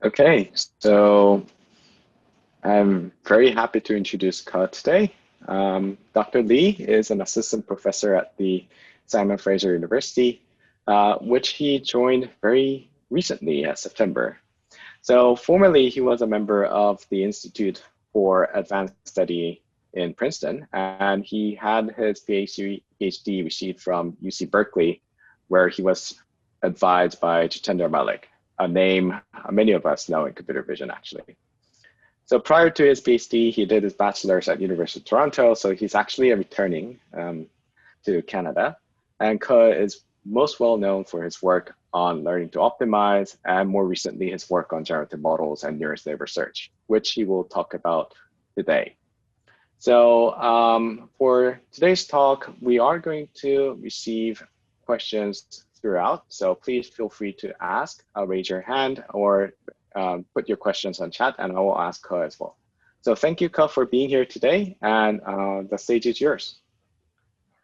Okay, so I'm very happy to introduce Ka today. Dr. Lee is an assistant professor at the Simon Fraser University, which he joined very recently at September. So formerly, he was a member of the Institute for Advanced Study in Princeton, and he had his PhD received from UC Berkeley, where he was advised by Jitendra Malik, a name many of us know in computer vision, actually. So prior to his PhD, he did his bachelor's at University of Toronto, so he's actually returning to Canada. And Ka is most well known for his work on learning to optimize, and more recently, his work on generative models and nearest neighbor search, which he will talk about today. So for today's talk, we are going to receive questions throughout. So please feel free to ask, raise your hand, or put your questions on chat, and I will ask Ka as well. So thank you, Ka, for being here today, and the stage is yours.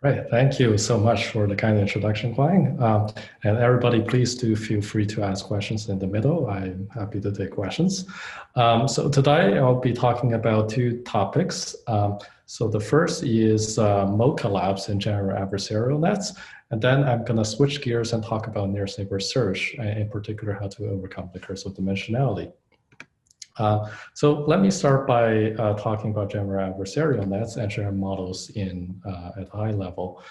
Right, thank you so much for the kind introduction, Huang. And everybody, please do feel free to ask questions in the middle. I'm happy to take questions. So today I'll be talking about two topics. So the first is mode collapse in general adversarial nets. And then I'm going to switch gears and talk about nearest neighbor search, in particular how to overcome the curse of dimensionality. So let me start by talking about general adversarial nets and general models at high level.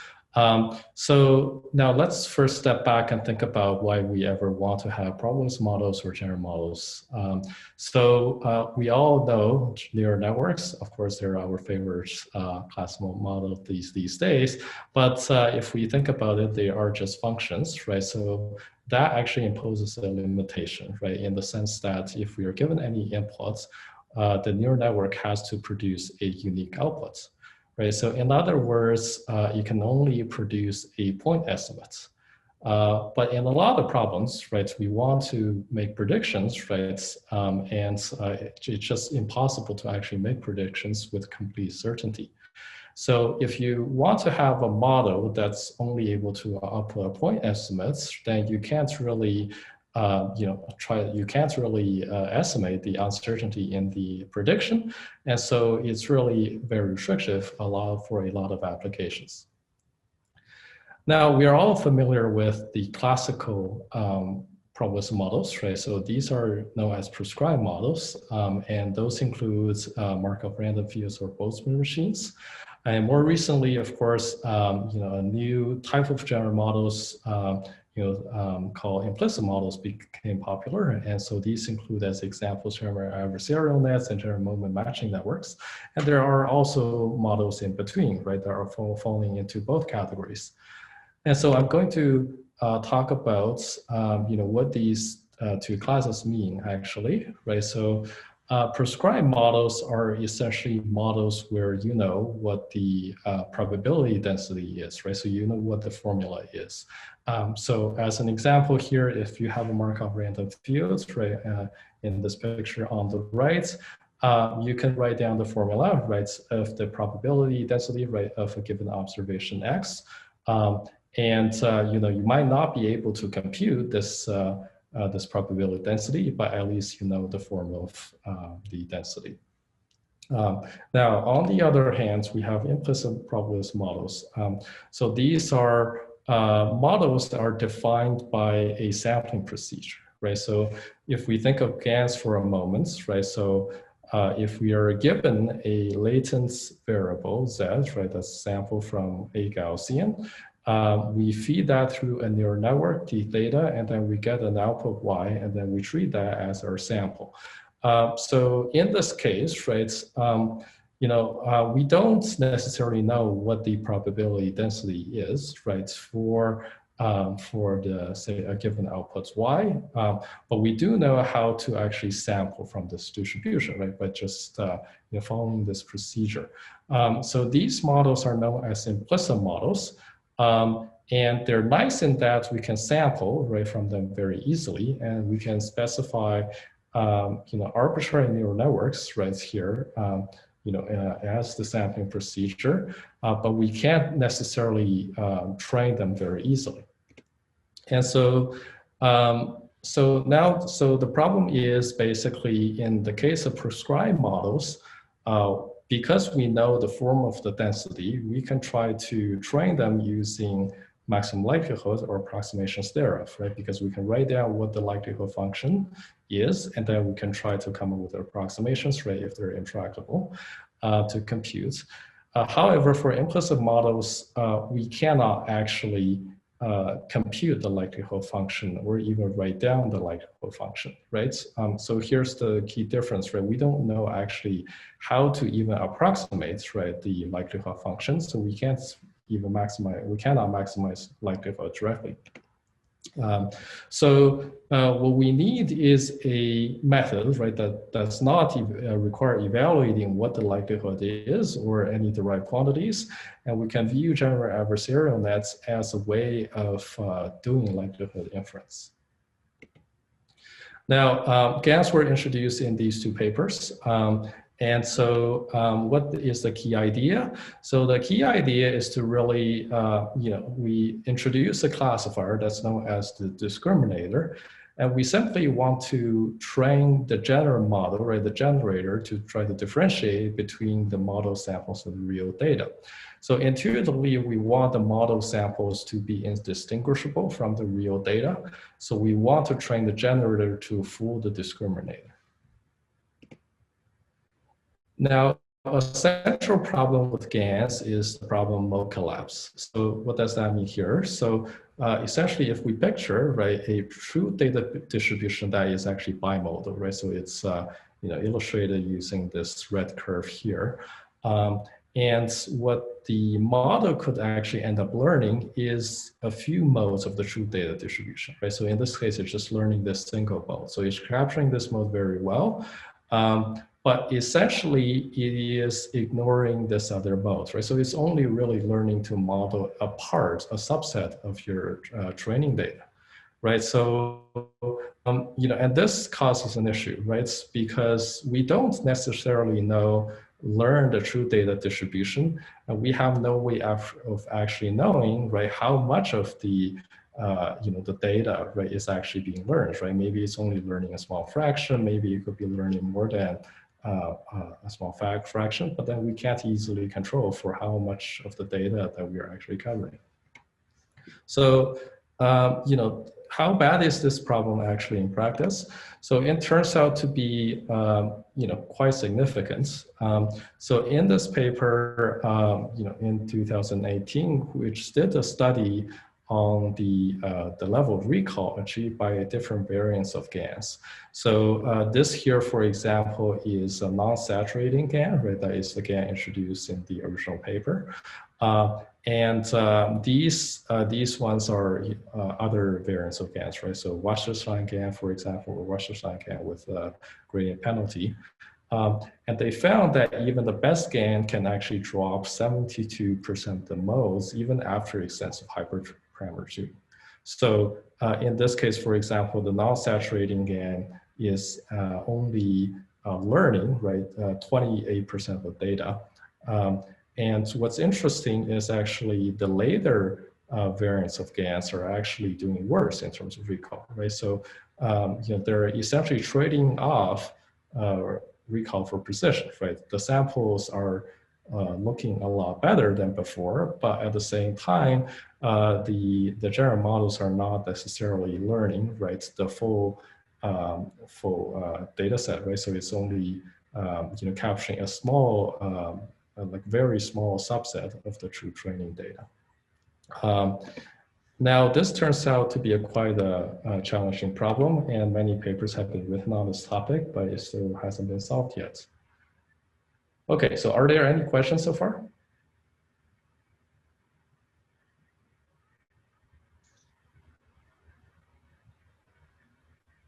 So now let's first step back and think about why we ever want to have probabilistic models or general models. So we all know neural networks. Of course, they're our favorite classical model these days. But if we think about it, they are just functions, right? So that actually imposes a limitation, right? In the sense that if we are given any inputs, the neural network has to produce a unique output, right? So in other words, you can only produce a point estimate. But in a lot of problems, right, we want to make predictions, right? And it's just impossible to actually make predictions with complete certainty. So if you want to have a model that's only able to output point estimates, then you can't really, estimate the uncertainty in the prediction. And so it's really very restrictive for a lot of applications. Now, we are all familiar with the classical probabilistic models, right? So these are known as prescribed models, and those include Markov random fields or Boltzmann machines. And more recently, of course, a new type of general models, called implicit models became popular. And so these include as examples general adversarial nets and general moment matching networks. And there are also models in between, right, that are falling into both categories. And so I'm going to talk about, what these two classes mean actually, right? So prescribed models are essentially models where you know what the probability density is, right? So you know what the formula is. So as an example here, if you have a Markov random field, right, in this picture on the right, you can write down the formula, right, of the probability density, right, of a given observation X. You might not be able to compute this this probability density, but at least you know the formula of the density. Now, on the other hand, we have implicit probabilistic models. So these are models that are defined by a sampling procedure, right? So if we think of GANs for a moment, right? So if we are given a latent variable Z, right, that's sample from a Gaussian, we feed that through a neural network, T theta, and then we get an output Y, and then we treat that as our sample. So in this case, right, we don't necessarily know what the probability density is, right, for the, say, a given output Y, but we do know how to actually sample from this distribution, right, by just following this procedure. So these models are known as implicit models. And they're nice in that we can sample right from them very easily, and we can specify, arbitrary neural networks right here, as the sampling procedure, but we can't necessarily train them very easily. And so, So the problem is basically in the case of prescribed models, because we know the form of the density, we can try to train them using maximum likelihood or approximations thereof, right? Because we can write down what the likelihood function is, and then we can try to come up with approximations, right, if they're intractable, to compute. However, for implicit models, we cannot actually compute the likelihood function or even write down the likelihood function, right? So here's the key difference, right? We don't know actually how to even approximate, right, the likelihood function. So we can't even maximize, we cannot maximize likelihood directly. What we need is a method, right, that does not require evaluating what the likelihood is or any derived quantities. And we can view general adversarial nets as a way of doing likelihood inference. Now, GANs were introduced in these two papers. And so what is the key idea? So the key idea is to really, we introduce a classifier that's known as the discriminator. And we simply want to train the general model, right, the generator, to try to differentiate between the model samples and the real data. So intuitively, we want the model samples to be indistinguishable from the real data. So we want to train the generator to fool the discriminator. Now, a central problem with GANs is the problem of mode collapse. So what does that mean here? So essentially, if we picture, right, a true data distribution that is actually bimodal, right? So it's illustrated using this red curve here. And what the model could actually end up learning is a few modes of the true data distribution, right? So in this case, it's just learning this single mode. So it's capturing this mode very well. But essentially, it is ignoring this other mode, right? So it's only really learning to model a part, a subset of your training data, right? So, and this causes an issue, right? Because we don't necessarily learn the true data distribution, and we have no way of actually knowing, right, how much of the the data, right, is actually being learned, right? Maybe it's only learning a small fraction, maybe it could be learning more than a small fraction, but then we can't easily control for how much of the data that we are actually covering. So, how bad is this problem actually in practice? So it turns out to be, quite significant. So in this paper, in 2018, which did a study on the level of recall achieved by different variants of GANs. So this here, for example, is a non-saturating GAN, right? That is the GAN introduced in the original paper. These ones are other variants of GANs, right? So Wasserstein GAN, for example, or Wasserstein GAN with a gradient penalty. And they found that even the best GAN can actually drop 72% of the modes even after extensive hyperparameter tuning. So in this case, for example, the non-saturating GAN is only learning, right, 28% of the data. And what's interesting is actually the later variants of GANs are actually doing worse in terms of recall, right? So they're essentially trading off recall for precision, right? The samples are looking a lot better than before, but at the same time, the general models are not necessarily learning, right, the full data set, right? So it's only capturing a small, like very small subset of the true training data. Now, this turns out to be quite a challenging problem, and many papers have been written on this topic, but it still hasn't been solved yet. Okay, so are there any questions so far?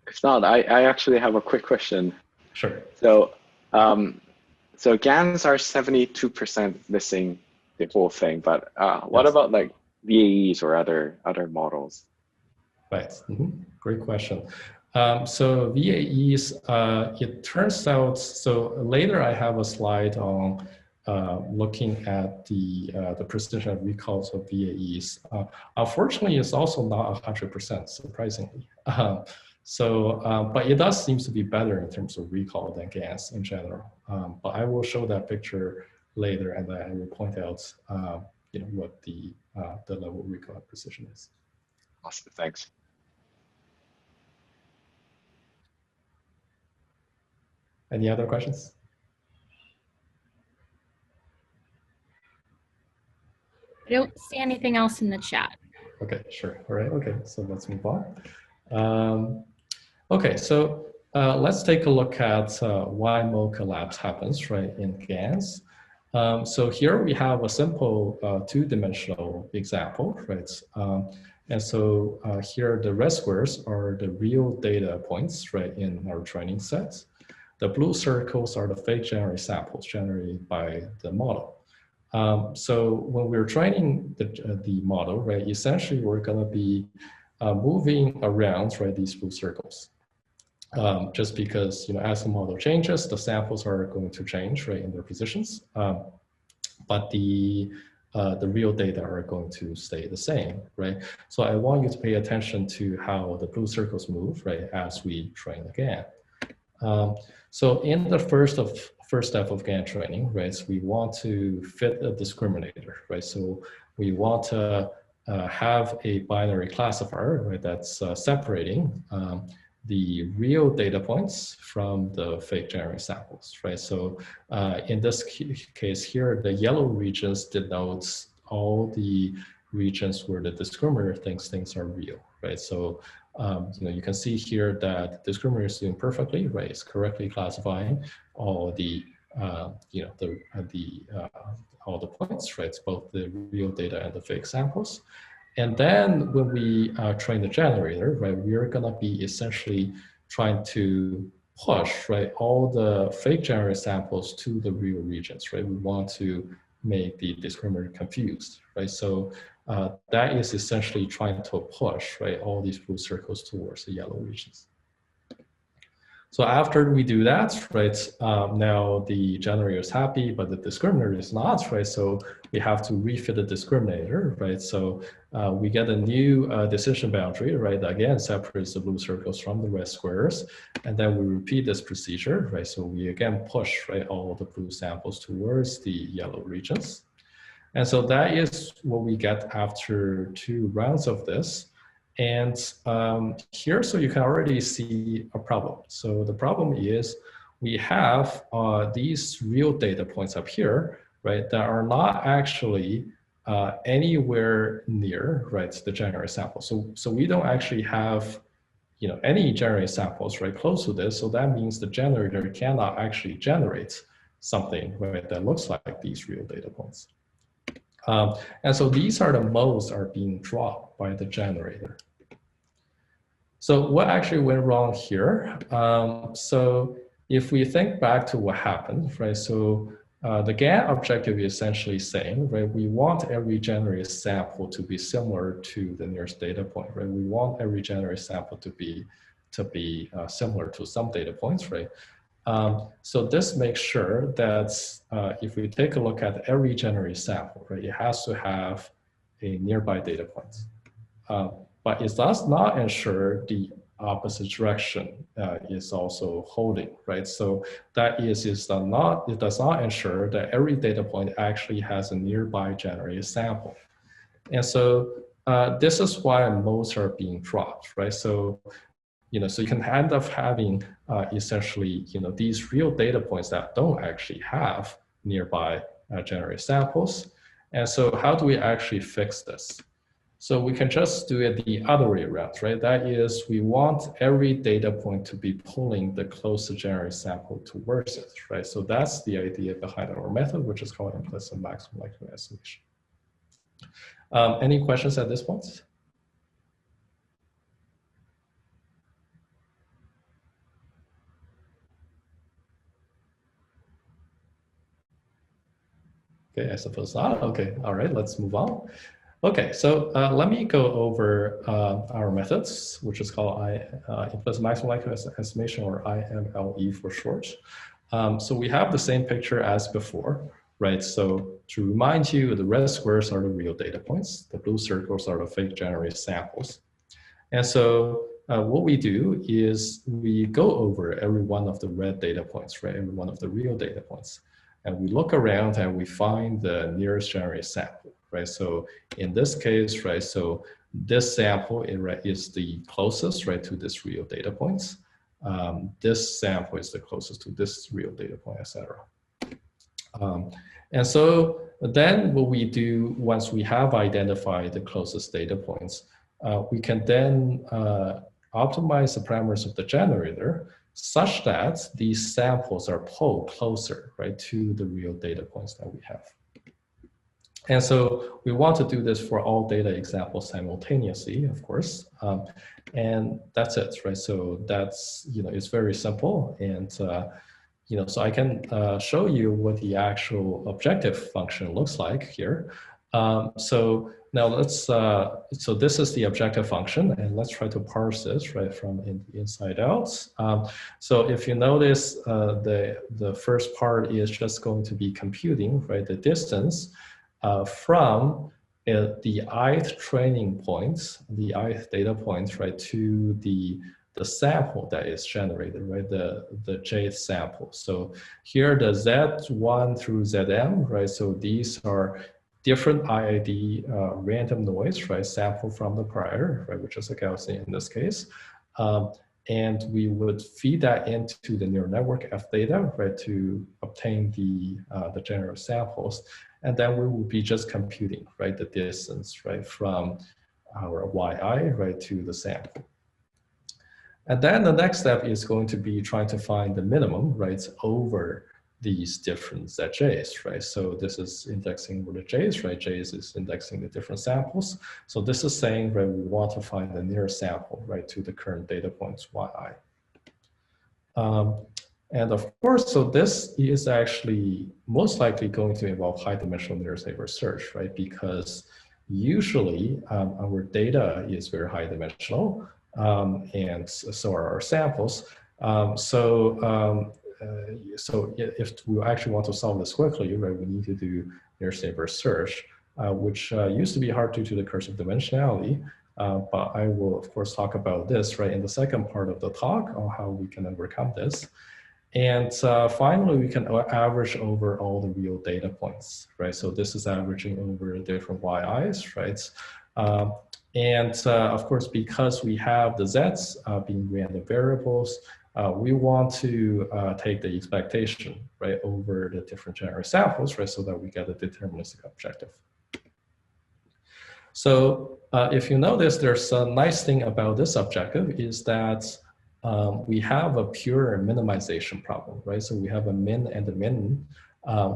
If not, I actually have a quick question. Sure. So, so GANs are 72% missing the whole thing, but what Yes. about like VAEs or other models? Right. Great question. So VAEs, it turns out, so later I have a slide on looking at the precision of recalls of VAEs. Unfortunately, it's also not 100%, surprisingly. So, but it does seem to be better in terms of recall than GANs in general. But I will show that picture later, and I will point out, what the level of recall precision is. Awesome, thanks. Any other questions? I don't see anything else in the chat. Okay, sure. All right. Okay, so let's move on. Okay, so let's take a look at why mode collapse happens, right, in GANs. So here we have a simple two-dimensional example, right? And so here the red squares are the real data points, right, in our training set. The blue circles are the fake generated samples generated by the model. So when we're training the model, right, essentially we're going to be moving around, right, these blue circles. Just because, as the model changes, the samples are going to change, right, in their positions. But the real data are going to stay the same, right? So I want you to pay attention to how the blue circles move, right, as we train again. So in the first step of GAN training, right, so we want to fit a discriminator, right? So we want to have a binary classifier, right, that's separating the real data points from the fake generated samples, right? So in this case here, the yellow regions denotes all the regions where the discriminator thinks things are real, right? So you can see here that the discriminator is doing perfectly, right? It's correctly classifying all the all the points, right? It's both the real data and the fake samples. And then when we train the generator, right, we're gonna be essentially trying to push, right, all the fake generated samples to the real regions, right? We want to make the discriminator confused, right? So that is essentially trying to push, right, all these blue circles towards the yellow regions. So after we do that, right, now the generator is happy, but the discriminator is not, right? So we have to refit the discriminator, right? So we get a new decision boundary, right? That again separates the blue circles from the red squares. And then we repeat this procedure, right? So we again push, right, all the blue samples towards the yellow regions. And so that is what we get after 2 rounds of this. And here, so you can already see a problem. So the problem is we have these real data points up here, right, that are not actually anywhere near, right, the generated sample. So we don't actually have, any generated samples, right, close to this. So that means the generator cannot actually generate something, right, that looks like these real data points. And so these are the modes are being dropped by the generator. So what actually went wrong here? So if we think back to what happened, right? So the GAN objective is essentially saying, right, we want every generated sample to be similar to the nearest data point, right? We want every generated sample to be similar to some data points, right? So this makes sure that if we take a look at every generated sample, right, it has to have a nearby data point. But it does not ensure the opposite direction is also holding, right? So that is, it does not ensure that every data point actually has a nearby generated sample. And so this is why modes are being dropped, right? So, so you can end up having essentially, these real data points that don't actually have nearby generated samples. And so how do we actually fix this? So we can just do it the other way around, right? That is, we want every data point to be pulling the closest generated sample towards it, right? So that's the idea behind our method, which is called implicit maximum likelihood estimation. Any questions at this point? Okay, I suppose not. Okay, all right, let's move on. Okay, so let me go over our methods, which is called implicit maximum likelihood estimation, or IMLE for short. So we have the same picture as before, right? So to remind you, the red squares are the real data points. The blue circles are the fake generated samples. And so what we do is we go over every one of the red data points, right? Every one of the real data points. And we look around and we find the nearest generated sample, right? So in this case, right, so this sample is the closest, right, to this real data points. This sample is the closest to this real data point, etc. And so then what we do once we have identified the closest data points, we can then optimize the parameters of the generator such that these samples are pulled closer, right, to the real data points that we have. And so we want to do this for all data examples simultaneously, of course. And that's it, right? So that's, it's very simple. And, so I can show you what the actual objective function looks like here. So now let's, so this is the objective function, and let's try to parse this right from inside out. So if you notice, the first part is just going to be computing, right, the distance from the ith training points, the ith data points, right, to the sample that is generated, right, the jth sample. So here the Z1 through Zm, right, so these are different IID random noise, right, sample from the prior, right, which is a Gaussian in this case. And we would feed that into the neural network F data, right, to obtain the generative samples. And then we will be just computing, right, the distance, right, from our yi, right, to the sample. And then the next step is going to be trying to find the minimum, right, over these different ZJs, right? So this is indexing over the Js, right? Js is indexing the different samples. So this is saying, right, we want to find the nearest sample, right, to the current data points yi. And of course, so this is actually most likely going to involve high dimensional nearest neighbor search, right? Because usually our data is very high dimensional, and so are our samples. So if we actually want to solve this quickly, right, we need to do nearest neighbor search, which used to be hard due to the curse of dimensionality. But I will, of course, talk about this, right, in the second part of the talk on how we can overcome this. And finally, we can average over all the real data points, right? So this is averaging over different yi's, right? Of course, because we have the z's being random variables, we want to take the expectation, right, over the different generic samples, right, so that we get a deterministic objective. So if you notice, there's a nice thing about this objective is that we have a pure minimization problem, right? So we have a min and a min.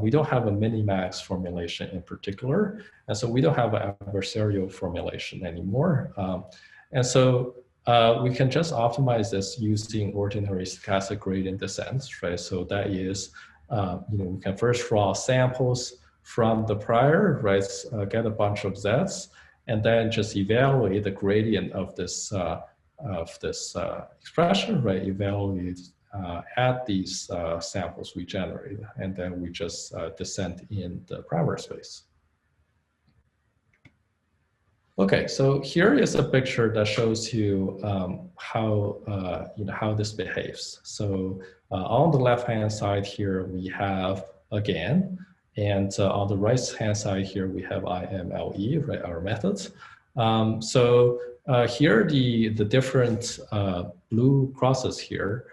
We don't have a minimax formulation in particular. And so we don't have an adversarial formulation anymore. And so we can just optimize this using ordinary stochastic gradient descent, right? So that is, we can first draw samples from the prior, right? Get a bunch of z's, and then just evaluate the gradient of this expression, right? Evaluate at these samples we generate, and then we just descend in the parameter space. Okay, so here is a picture that shows you how this behaves. So on the left-hand side here we have a GAN, and on the right-hand side here we have IMLE, right? Our methods. Here the different blue crosses here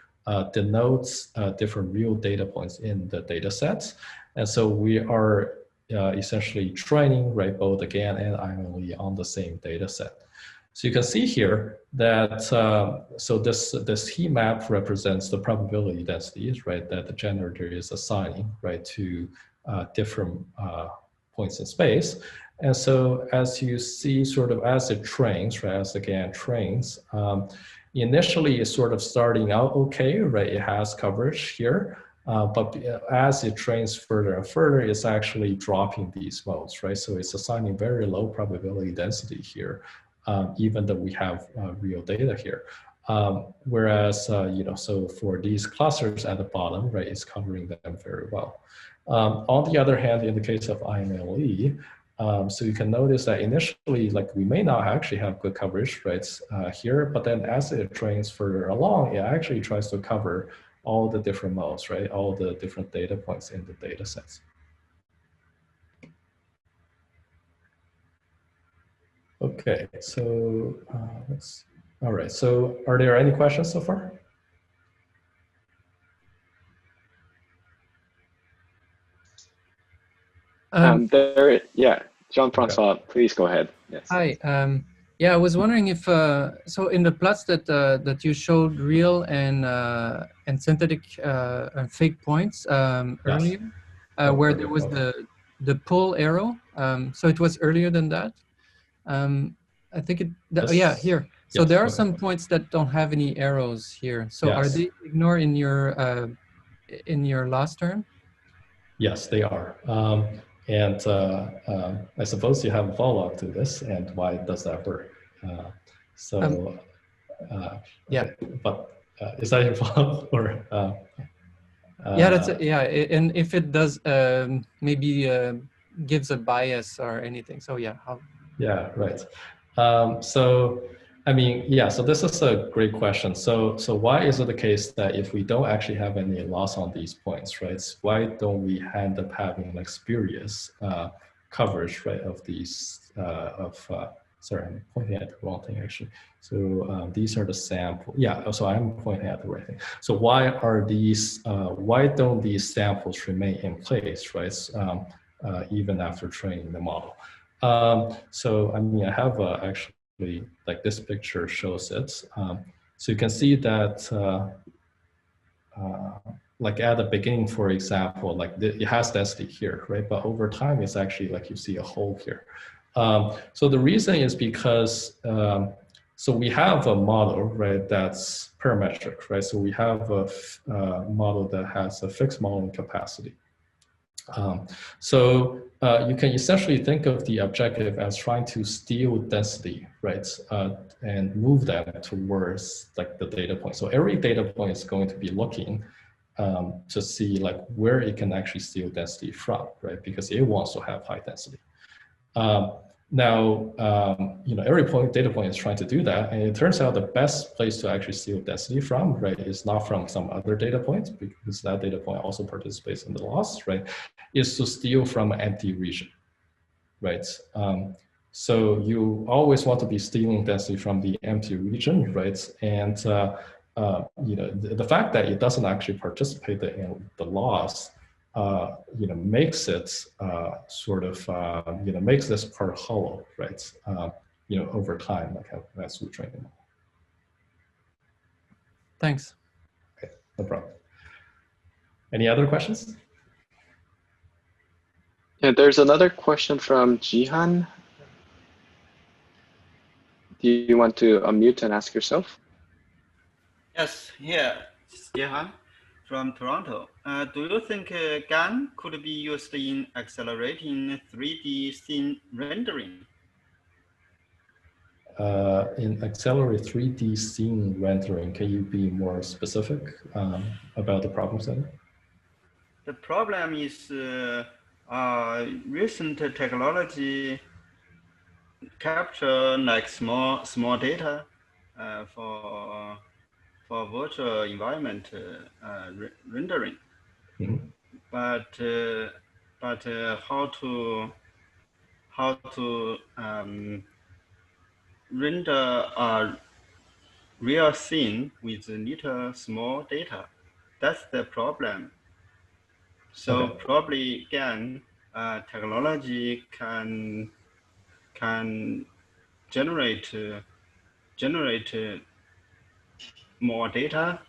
denotes different real data points in the data sets. And so we are essentially training, right, both the GAN and IMLE on the same data set. So you can see here that, so this heat map represents the probability densities, right, that the generator is assigning, right, to different points in space. And so as you see, sort of as it trains, right, as the GAN trains, initially it's sort of starting out okay, right, it has coverage here. But as it trains further and further, it's actually dropping these modes, right? So it's assigning very low probability density here, even though we have real data here. Whereas, so for these clusters at the bottom, right, it's covering them very well. On the other hand, in the case of IMLE, So you can notice that initially, like we may not actually have good coverage rates here, but then as it trains further along, it actually tries to cover all the different modes, right? All the different data points in the data sets. Okay, so let's, all right, so are there any questions so far? Yeah, Jean-Francois, please go ahead. Yes. Hi. Yeah, I was wondering if so in the plots that that you showed real and synthetic and fake points earlier, where there was the pull arrow. So it was earlier than that. I think it. Yeah, here. So there are some points that don't have any arrows here. So are they ignored in your last term? Yes, they are. And I suppose you have a follow-up to this, and why does that work? Yeah. But is that your follow-up or? Yeah, that's it. Yeah, and if it does, maybe gives a bias or anything. So yeah. Yeah, right. So, I mean, yeah, so this is a great question. So why is it the case that if we don't actually have any loss on these points, right? Why don't we end up having like spurious coverage, right, of these, sorry, I'm pointing at the wrong thing actually. So these are the sample. Yeah, so I'm pointing at the right thing. So why are these, why don't these samples remain in place, right? Even after training the model? So I mean, I have actually, like this picture shows it. So you can see that like at the beginning, for example, like it has density here, right? But over time, it's actually like you see a hole here. So the reason is because, so we have a model, right, that's parametric, right? So we have a model that has a fixed modeling capacity. You can essentially think of the objective as trying to steal density, right, and move them towards like the data point. So every data point is going to be looking to see like where it can actually steal density from, right, because it wants to have high density. You know, every data point is trying to do that, and it turns out the best place to actually steal density from, right, is not from some other data point, because that data point also participates in the loss, right, is to steal from an empty region, right? So you always want to be stealing density from the empty region, right? And you know, the fact that it doesn't actually participate in the loss, you know, makes it sort of, you know, makes this part hollow, right? You know, over time, like as we train them. Thanks. Okay, no problem. Any other questions? Yeah, there's another question from Jihan. Do you want to unmute and ask yourself? Yes, here, Jehan from Toronto. Do you think GAN could be used in accelerating 3D scene rendering? In accelerate 3D scene rendering, can you be more specific about the problem setting? The problem is recent technology capture like small data for virtual environment rendering, but how to render a real scene with little small data? That's the problem. So probably again, technology can generate more data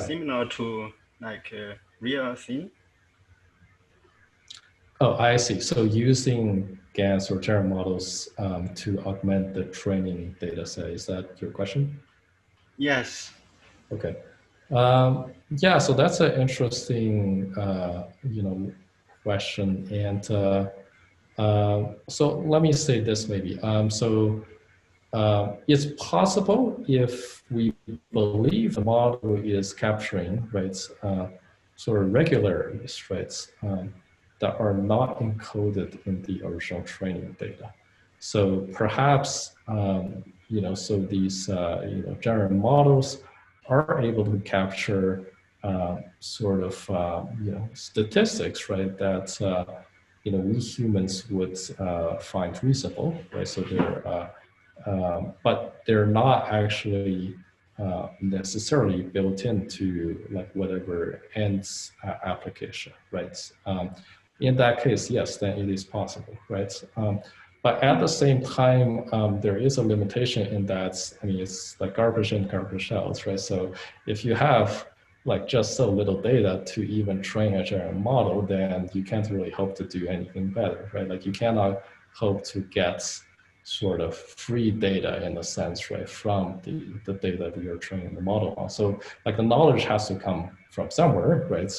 similar to like real scene. Oh, I see. So using GANs or general models to augment the training data set, is that your question? Yes. Okay. Yeah, so that's an interesting, you know, question. And so let me say this maybe. It's possible if we believe the model is capturing, right, sort of regularities, right, that are not encoded in the original training data. So perhaps, you know, so these, you know, general models are able to capture sort of, you know, statistics, right, that, you know, we humans would find reasonable, right? So they're, but they're not actually necessarily built into like whatever ends application, right? In that case, yes, then it is possible, right? But at the same time, there is a limitation in that, I mean, it's like garbage in, garbage out, right? So if you have like just so little data to even train a general model, then you can't really hope to do anything better, right? Like you cannot hope to get sort of free data in a sense, right, from the data that you're training the model on. So like the knowledge has to come from somewhere, right?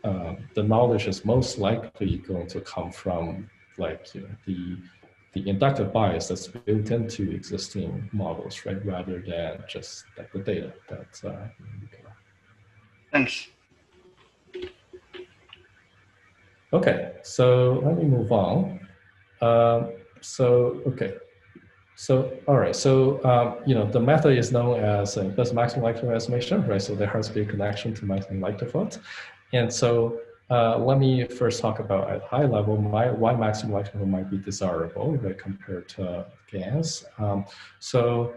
The knowledge is most likely going to come from like, you know, the inductive bias that's built into existing models, right, rather than just like the data that you can. Thanks. Okay, so let me move on. Okay. So, all right, so, you know, the method is known as best maximum likelihood estimation, right? So there has to be a connection to maximum likelihood. And so let me first talk about at high level, why maximum likelihood might be desirable, right, compared to GANs. So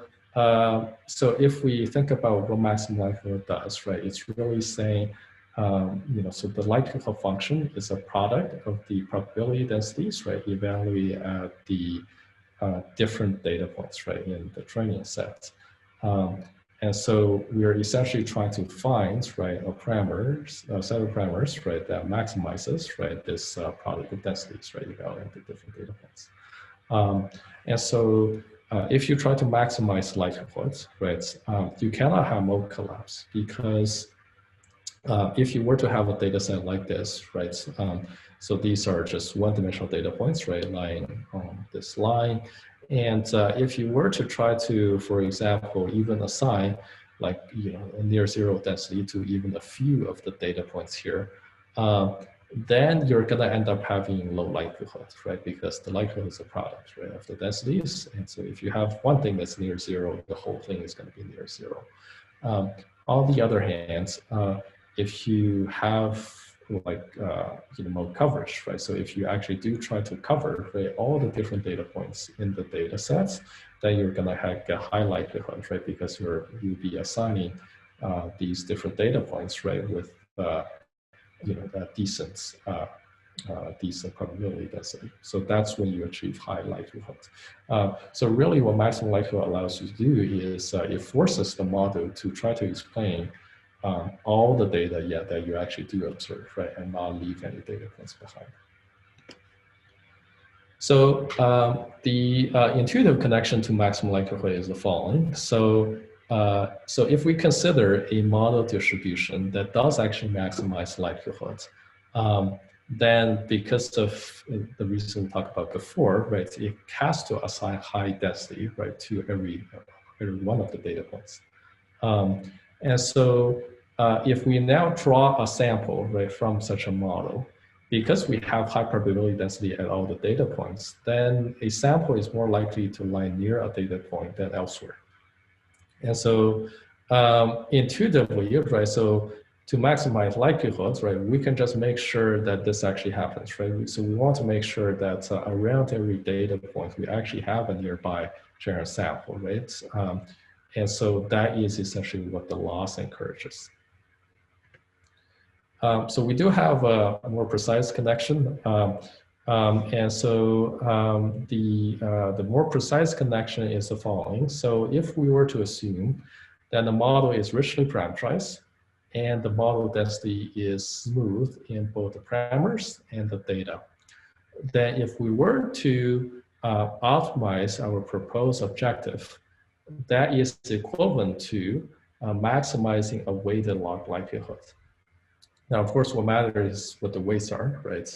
if we think about what maximum likelihood does, right, it's really saying, you know, so the likelihood function is a product of the probability densities, right, evaluated at the different data points, right, in the training set. And so we're essentially trying to find, right, a parameters, a set of parameters, right, that maximizes, right, this product of densities, right, evaluating the different data points. And so if you try to maximize likelihoods, right, you cannot have mode collapse because if you were to have a data set like this, right, so these are just one-dimensional data points, right, lying on this line. And if you were to try to, for example, even assign like, you know, a near zero density to even a few of the data points here, then you're gonna end up having low likelihood, right? Because the likelihood is a product, right, of the densities. And so if you have one thing that's near zero, the whole thing is gonna be near zero. On the other hand, if you have like, you know, mode coverage, right? So if you actually do try to cover, right, all the different data points in the data sets, then you're gonna have a high likelihood, right? Because you'll be assigning these different data points, right, with, you know, a decent probability density. So that's when you achieve high likelihood. So really what maximum likelihood allows you to do is it forces the model to try to explain all the data that you actually do observe, right, and not leave any data points behind. So the intuitive connection to maximum likelihood is the following. So if we consider a model distribution that does actually maximize likelihood, then because of the reason we talked about before, right, it has to assign high density, right, to every one of the data points. And so if we now draw a sample, right, from such a model, because we have high probability density at all the data points, then a sample is more likely to lie near a data point than elsewhere. And so intuitively, right, so to maximize likelihoods, right, we can just make sure that this actually happens, right? So we want to make sure that around every data point, we actually have a nearby general sample, right? And so that is essentially what the loss encourages. So we do have a more precise connection. And so the more precise connection is the following. So if we were to assume that the model is richly parameterized and the model density is smooth in both the parameters and the data, then if we were to optimize our proposed objective, that is equivalent to maximizing a weighted log likelihood. Now, of course, what matters is what the weights are, right?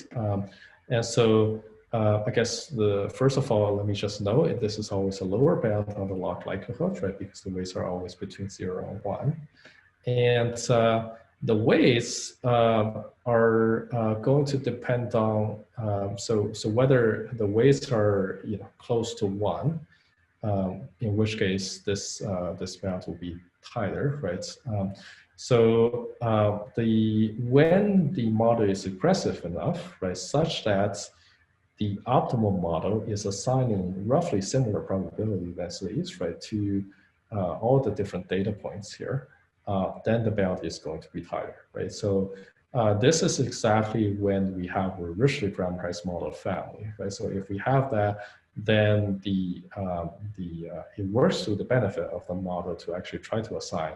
And so I guess first of all, let me just note this is always a lower bound on the log likelihood, right? Because the weights are always between 0 and 1. And the weights are going to depend on, so whether the weights are close to 1, in which case this bound will be tighter, right? When the model is aggressive enough, right, such that the optimal model is assigning roughly similar probability densities, right, to all the different data points here, then the bound is going to be tighter, right? So this is exactly when we have a richly parameterized model family, right? So if we have that, then it works to the benefit of the model to actually try to assign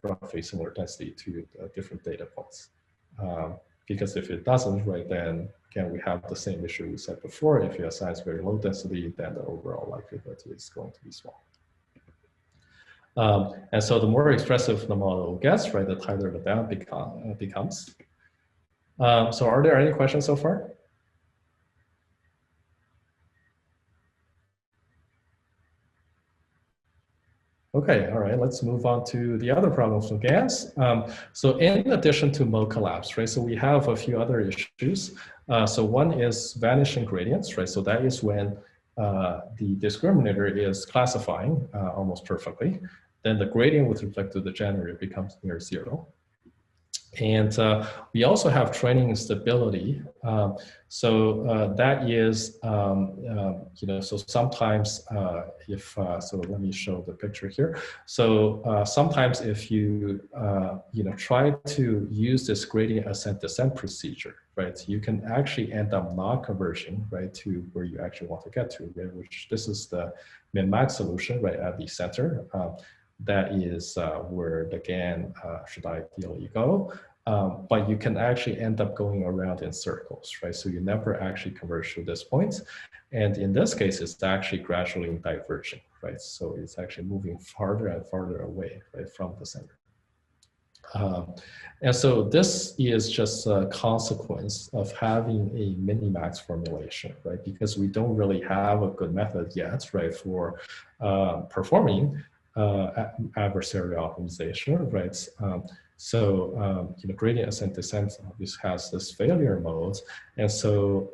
roughly similar density to different data points. Because if it doesn't, right, then again, we have the same issue we said before. If it assigns very low density, then the overall likelihood is going to be small. And so the more expressive the model gets, right, the tighter the bound becomes. So are there any questions so far? Okay, all right, let's move on to the other problems with GANs. So in addition to mode collapse, right, so we have a few other issues. So one is vanishing gradients, right? So that is when the discriminator is classifying almost perfectly. Then the gradient with respect to the generator becomes near 0. And we also have training instability. That is, so sometimes so let me show the picture here. So sometimes if you, try to use this gradient ascent descent procedure, right, you can actually end up not converging, right, to where you actually want to get to, right, which this is the min-max solution, right, at the center. That is where the GAN should ideally go. But you can actually end up going around in circles, right? So you never actually converge to this point. And in this case, it's actually gradually diverging, right? So it's actually moving farther and farther away, right, from the center. And so this is just a consequence of having a minimax formulation, right? Because we don't really have a good method yet, right, for performing adversarial optimization, right? Gradient ascent descent obviously has this failure mode, and so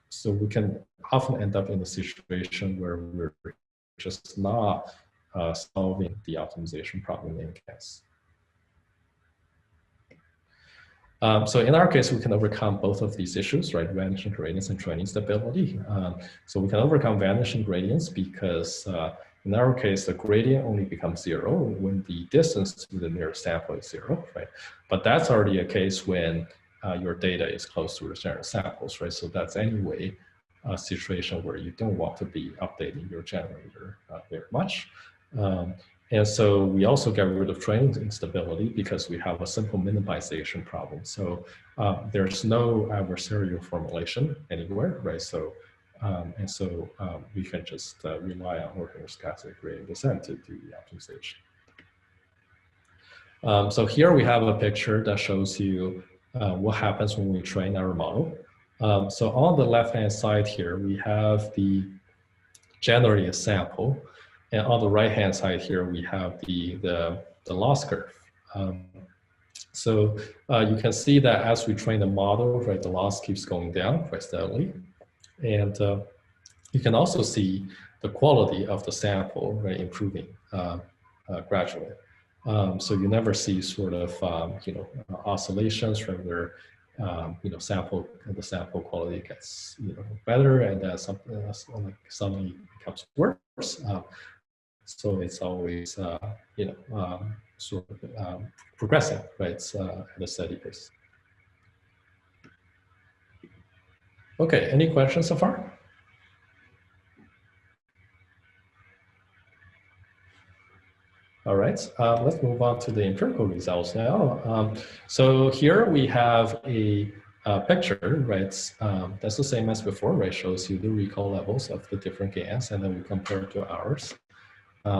so we can often end up in a situation where we're just not solving the optimization problem in GANs. So in our case, we can overcome both of these issues, right? Vanishing gradients and training stability. So we can overcome vanishing gradients because in our case, the gradient only becomes 0 when the distance to the nearest sample is 0, right? But that's already a case when your data is close to the general samples, right? So that's anyway a situation where you don't want to be updating your generator very much. And so we also get rid of training instability because we have a simple minimization problem. So there's no adversarial formulation anywhere, right? So we can just rely on ordinary stochastic gradient descent to do the optimization. So here we have a picture that shows you what happens when we train our model. So on the left-hand side here, we have the generated sample. And on the right-hand side here, we have the loss curve. So you can see that as we train the model, right, the loss keeps going down quite steadily. And you can also see the quality of the sample, right, improving gradually. So you never see sort of oscillations from where the sample quality gets better and then something else suddenly becomes worse. So it's always sort of progressing, right, at a steady pace. Okay, any questions so far? All right, let's move on to the empirical results now. So here we have a picture, right? That's the same as before, right? Shows you the recall levels of the different GANs, and then we compare it to ours.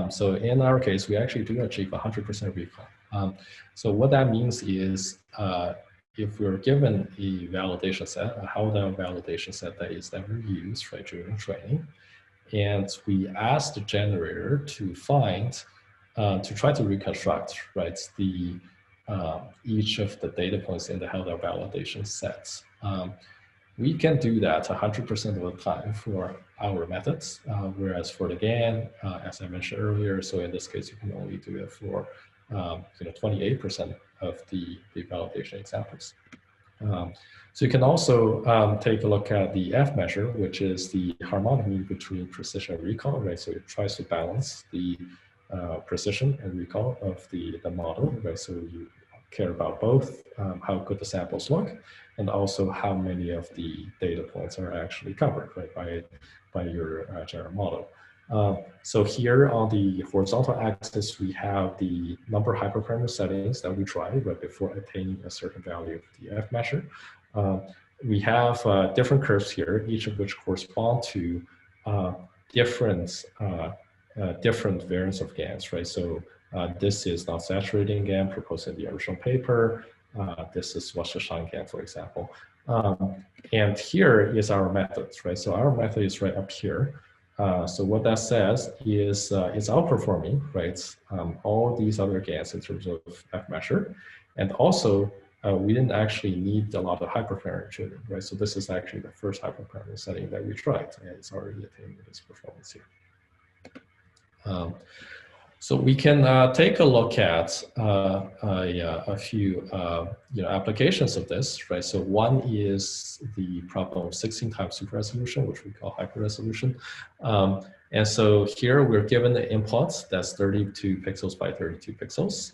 So in our case, we actually do achieve 100% recall. So what that means is if we're given a validation set, a held-down validation set that is never used, right, during training, and we ask the generator to find to try to reconstruct, right, the each of the data points in the header validation sets. We can do that 100% of the time for our methods, whereas for the GAN, as I mentioned earlier, so in this case, you can only do it for 28% of the validation examples. So you can also take a look at the F measure, which is the harmonic mean between precision and recall, right? So it tries to balance the precision and recall of the model, right? So you care about both how good the samples look and also how many of the data points are actually covered, right, by your general model. So here on the horizontal axis, we have the number of hyperparameter settings that we try right before attaining a certain value of the F measure. We have different curves here, each of which correspond to different variants of GANs, right? So this is not saturating GAN proposed in the original paper. This is Wasserstein GAN, for example. And here is our methods, right? So our method is right up here. So what that says is it's outperforming, right, all these other GANs in terms of F measure. And also, we didn't actually need a lot of hyperparameter tuning, right? So this is actually the first hyperparameter setting that we tried, and it's already attaining this performance here. So we can take a look at a few applications of this, right? So one is the problem of 16 times super resolution, which we call hyper resolution. And so here we're given the input that's 32 pixels by 32 pixels.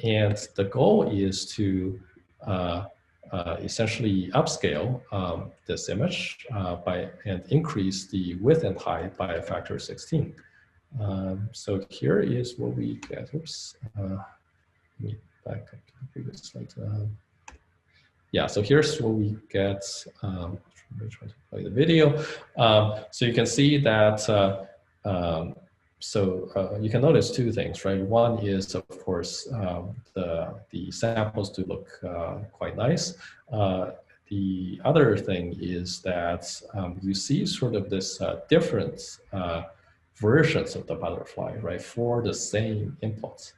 And the goal is to essentially upscale this image and increase the width and height by a factor of 16. So here is what we get. Oops. Let me back up to the previous slide. Yeah, so here's what we get. I'm trying to play the video. So you can see that. You can notice two things, right? One is, of course, the samples do look quite nice. The other thing is that you see sort of this different versions of the butterfly, right, for the same inputs.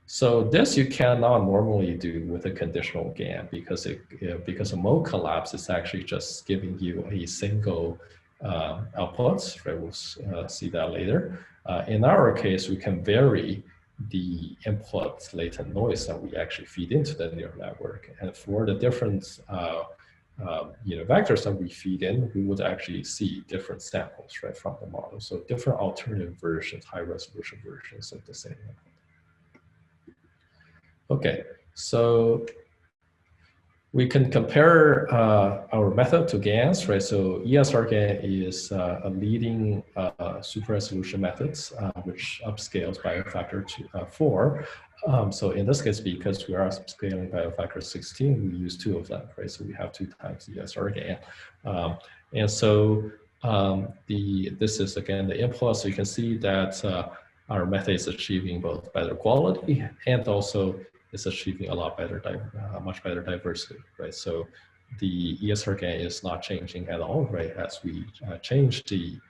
So this you cannot normally do with a conditional GAN because a mode collapse is actually just giving you a single output, right? We'll see that later. In our case, we can vary the input latent noise that we actually feed into the neural network, and for the different vectors that we feed in, we would actually see different samples, right, from the model. So different alternative versions, high resolution versions of the same input. Okay, so we can compare our method to GANs, right? So ESR GAN is a leading super resolution methods, which upscales by a factor 4. So in this case, because we are upscaling by a factor 16, we use 2 of them, right? So we have 2 times ESR GAN. And so this is again the input. So you can see that our method is achieving both better quality and also is achieving a lot better, much better diversity, right? So the ESR GAN is not changing at all, right? As we change the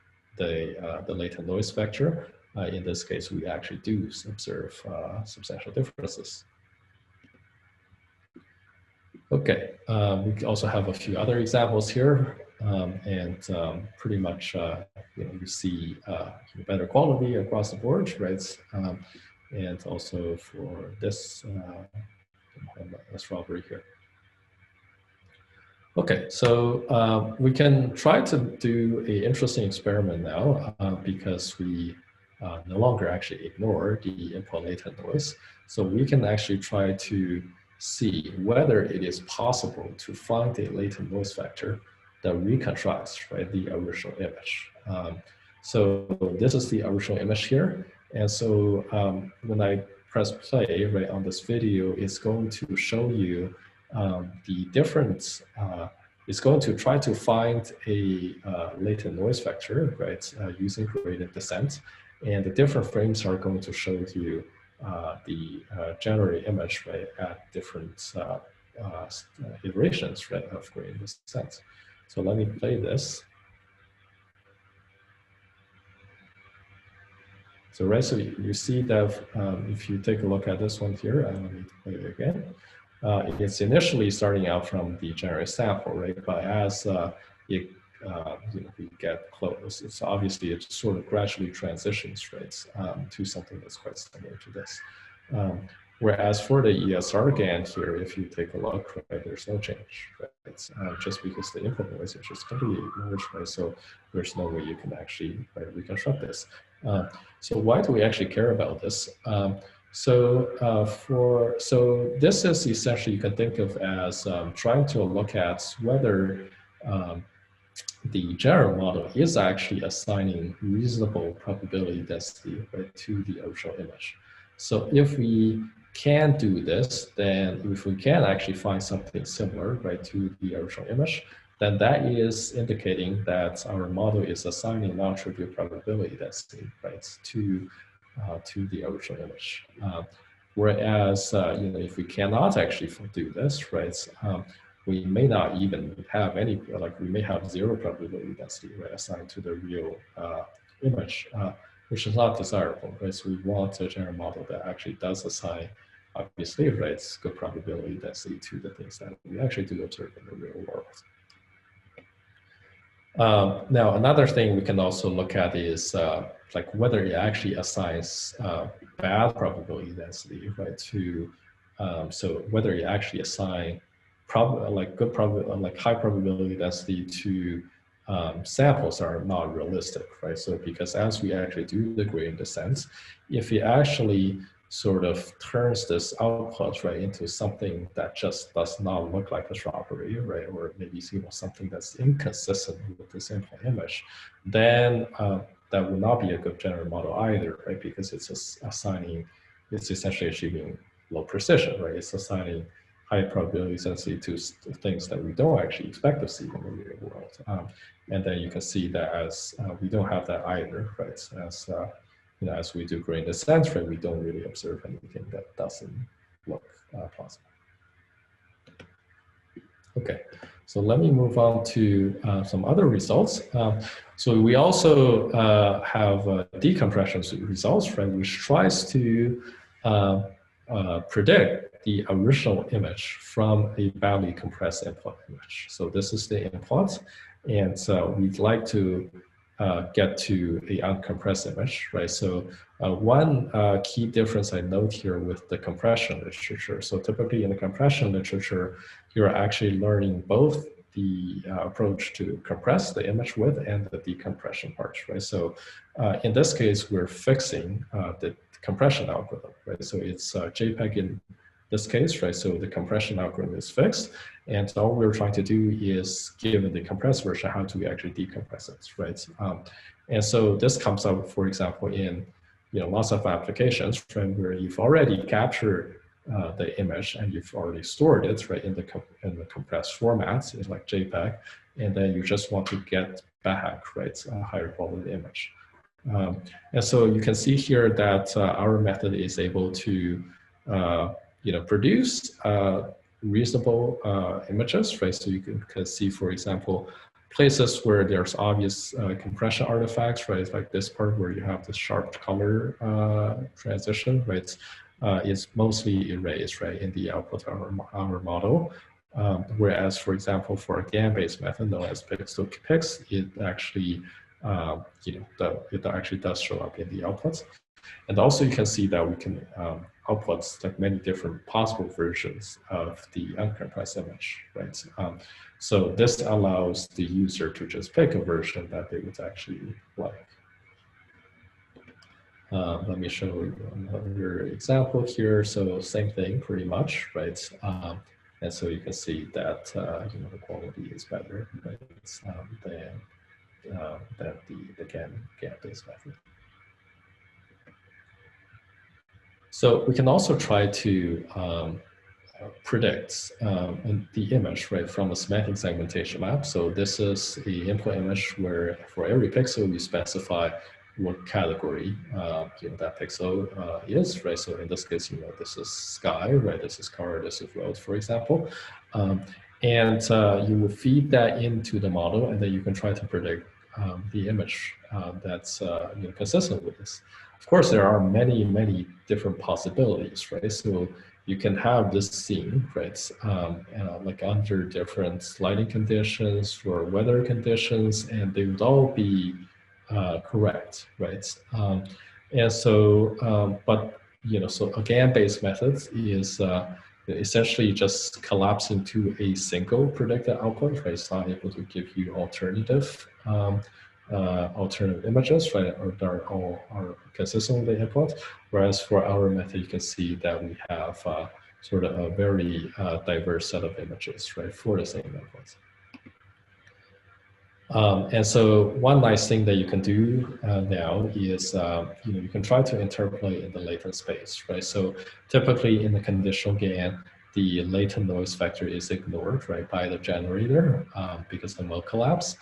latent noise vector, in this case, we actually do observe substantial differences. Okay, we also have a few other examples here, and pretty much you see better quality across the board, right? And also for this strawberry here. Okay, so we can try to do an interesting experiment now because we no longer actually ignore the input latent noise. So we can actually try to see whether it is possible to find a latent noise vector that reconstructs, right, the original image. So this is the original image here. And so when I press play right on this video, it's going to show you the difference. It's going to try to find a latent noise vector, right, using gradient descent. And the different frames are going to show you the generated image, right, at different iterations, right, of gradient descent. So let me play this. So right, so you see that if you take a look at this one here, let me play it again. It's initially starting out from the generic sample, right? But as we get close, it's obviously it sort of gradually transitions, right, to something that's quite similar to this. Whereas for the ESR GAN here, if you take a look, right, there's no change, right? Just because the input noise is just completely merged, right? So there's no way you can actually reconstruct this. So why do we actually care about this? So this is essentially, you can think of as trying to look at whether the general model is actually assigning reasonable probability density, right, to the original image. So if we can do this, then if we can actually find something similar, right, to the original image, then that is indicating that our model is assigning non-trivial probability density, right, to the original image. Whereas, if we cannot actually do this, right, we may not even have any, like we may have zero probability density, right, assigned to the real image, which is not desirable, right? So we want a general model that actually does assign, obviously, right, good probability density to the things that we actually do observe in the real world. Now, another thing we can also look at is like whether it actually assigns bad probability density, right, to, so whether it actually assign high probability density to samples that are not realistic, right? So because as we actually do the gradient descent, if it actually sort of turns this output, right, into something that just does not look like a strawberry, right, or maybe something that's inconsistent with the simple image, then that would not be a good general model either, right, because it's it's essentially achieving low precision, right? It's assigning high probability density to things that we don't actually expect to see in the real world. And then you can see that as we don't have that either, right? As we do gradient descent, right, we don't really observe anything that doesn't look plausible. Okay, so let me move on to some other results. So we also have decompression results, right, which tries to predict the original image from a badly compressed input image. So this is the input, and so we'd like to get to the uncompressed image, right? So one key difference I note here with the compression literature. So typically in the compression literature, you're actually learning both the approach to compress the image width and the decompression parts, right? So in this case, we're fixing the compression algorithm, right? So it's JPEG in this case, right? So the compression algorithm is fixed, and all we're trying to do is, given the compressed version, how do we actually decompress it, right? And so this comes up, for example, in lots of applications, right, where you've already captured the image and you've already stored it, right, in the compressed format, in like JPEG, and then you just want to get back, right, a higher quality image. And so you can see here that our method is able to produce reasonable images, right? So you can see, for example, places where there's obvious compression artifacts, right? Like this part where you have the sharp color transition, right? Is mostly erased, right, in the output of our model. Whereas, for example, for a GAN-based method known as pix-to-pix, it actually it actually does show up in the outputs. And also you can see that we can output like many different possible versions of the uncompressed image, right? So this allows the user to just pick a version that they would actually like. Let me show you another example here. So same thing pretty much, right? And so you can see that the quality is better, right, than the GAN-based method. So we can also try to predict the image, right, from a semantic segmentation map. So this is the input image where for every pixel we specify what category that pixel is, right? So in this case, this is sky, right? This is car, this is road, for example. And you will feed that into the model, and then you can try to predict the image that's consistent with this. Of course, there are many, many different possibilities, right? So you can have this scene, right? Like under different lighting conditions or weather conditions, and they would all be correct, right? And so, but so a GAN-based method is essentially just collapsing to a single predicted output, right? It's not able to give you alternative images, right? Or that all are consistent with the input. Whereas for our method, you can see that we have sort of a very diverse set of images, right, for the same inputs. And so one nice thing that you can do now is, you can try to interpolate in the latent space, right? So typically in the conditional GAN, the latent noise vector is ignored, right, by the generator because the mode collapse.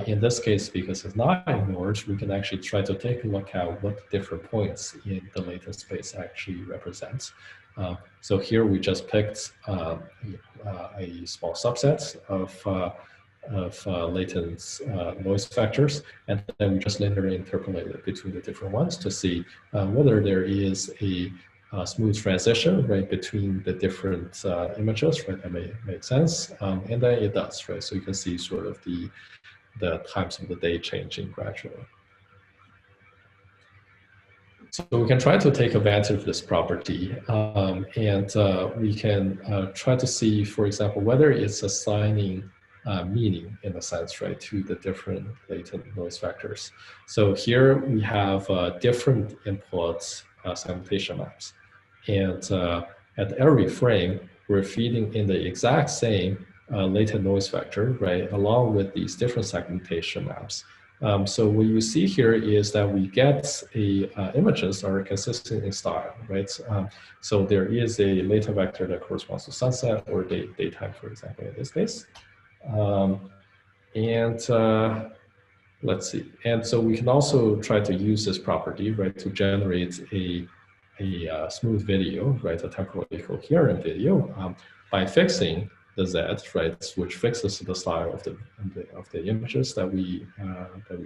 In this case, because it's not ignored, we can actually try to take a look at what the different points in the latent space actually represent. So here we just picked a small subset of latent noise vectors, and then we just linearly interpolate it between the different ones to see whether there is a smooth transition, right, between the different images, right, that may make sense, and then it does, right? So you can see sort of the times of the day changing gradually. So we can try to take advantage of this property, and we can try to see, for example, whether it's assigning meaning in a sense, right, to the different latent noise vectors. So here we have different inputs segmentation maps, and at every frame, we're feeding in the exact same latent noise vector, right, along with these different segmentation maps. So what you see here is that we get images are consistent in style, right? So there is a latent vector that corresponds to sunset or daytime, for example, in this case. Let's see. And so we can also try to use this property, right, to generate a smooth video, right, a temporally coherent video by fixing the Z, right, which fixes the style of the images that we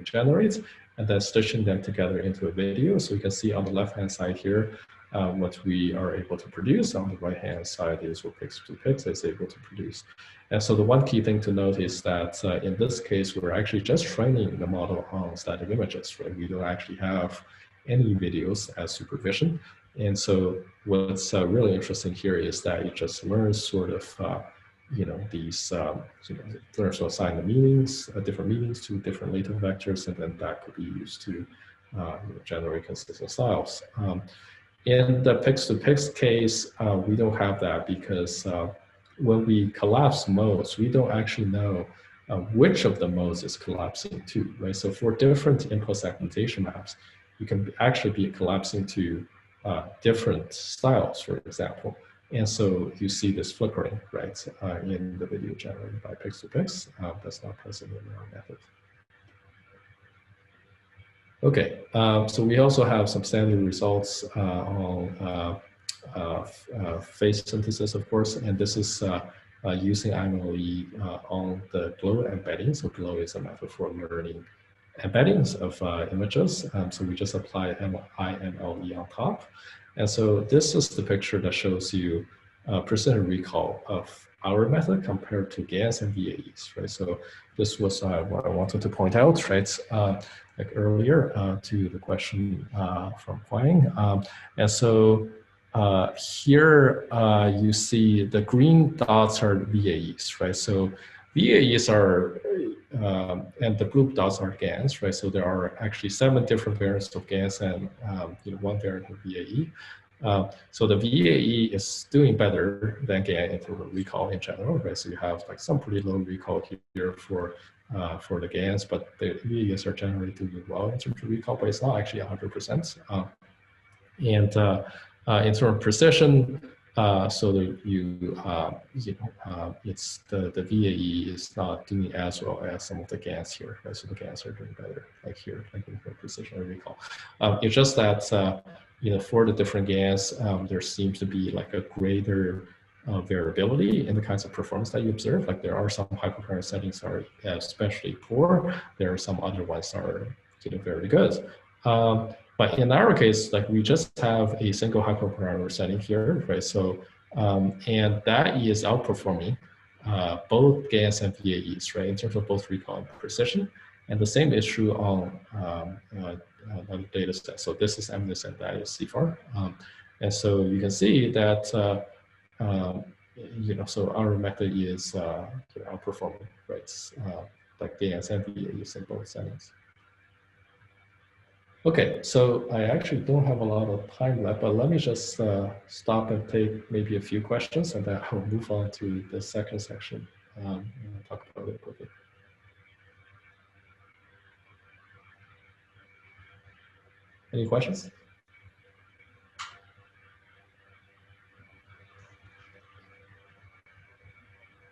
generate, and then stitching them together into a video. So you can see on the left-hand side here what we are able to produce. On the right-hand side is what Pix2Pix is able to produce. And so the one key thing to note is that in this case, we're actually just training the model on static images, right? We don't actually have any videos as supervision. And so what's really interesting here is that it just learns sort of, these, learns to assign the meanings, different meanings to different latent vectors, and then that could be used to generate consistent styles. In the Pix2Pix case, we don't have that because when we collapse modes, we don't actually know which of the modes is collapsing to, right? So for different input segmentation maps, you can actually be collapsing to different styles, for example. And so you see this flickering, right, in the video generated by Pix2Pix. That's not present in our method. Okay, so we also have some standard results on phase synthesis, of course, and this is using IMLE on the GLOW embedding. So GLOW is a method for learning embeddings of images. So we just apply IMLE on top. And so this is the picture that shows you precision recall of our method compared to GANs and VAEs, right? So this was what I wanted to point out, right? Like earlier to the question from Huang. And so here you see the green dots are VAEs, right? So VAEs are, and the blue dots are GANs, right? So there are actually 7 different variants of GANs and 1 variant of VAE. So the VAE is doing better than GAN in terms of recall in general, right? So you have like some pretty low recall here for the GANs, but the VAEs are generally doing well in terms of recall, but it's not actually 100%. In terms of precision, so that it's the VAE is not doing as well as some of the GANs here, right? So the GANs are doing better, like here, like in precision and recall. It's just that for the different GANs, there seems to be like a greater variability in the kinds of performance that you observe. Like there are some hypercurrent settings are especially poor. There are some other ones that are very good. But in our case, like we just have a single hyperparameter setting here, right? So, and that is outperforming both GANs and VAEs, right? In terms of both recall and precision. And the same is true on the data set. So this is MNIST and that is CFAR. And so you can see that, so our method is outperforming, right? Like GANs and VAEs in both settings. Okay, so I actually don't have a lot of time left, but let me just stop and take maybe a few questions, and then I'll move on to the second section and talk about it quickly. Any questions?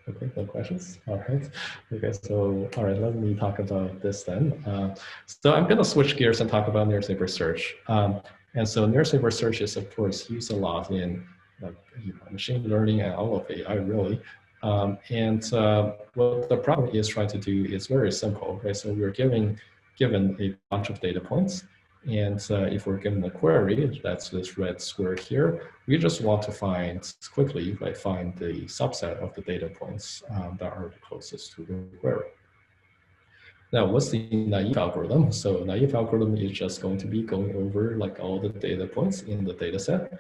Okay, no questions. All right. Okay, so all right, let me talk about this then. So I'm going to switch gears and talk about near-saber search. And so near-saber search is, of course, used a lot in machine learning and all of AI, really. What the problem is trying to do is very simple, right? So we're given a bunch of data points. And if we're given a query, that's this red square here, we just want to find quickly, right, find the subset of the data points that are closest to the query. Now, what's the naive algorithm? So naive algorithm is just going to be going over like all the data points in the data set,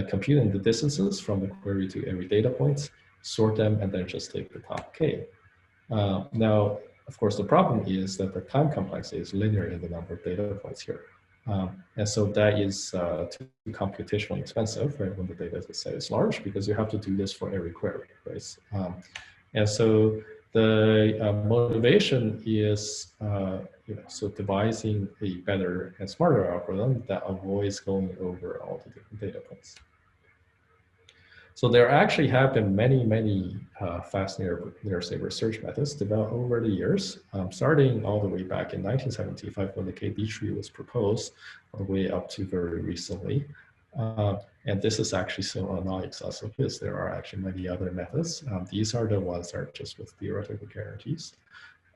computing the distances from the query to every data point, sort them, and then just take the top k. Now, of course, the problem is that the time complexity is linear in the number of data points here. And so that is too computationally expensive, right, when the data set is large, because you have to do this for every query, right? And so the motivation is, so devising a better and smarter algorithm that avoids going over all the different data points. So there actually have been many fast near-saber search methods developed over the years, starting all the way back in 1975 when the KD tree was proposed, all the way up to very recently. And this is actually still not exhaustive because there are actually many other methods. These are the ones that are just with theoretical guarantees.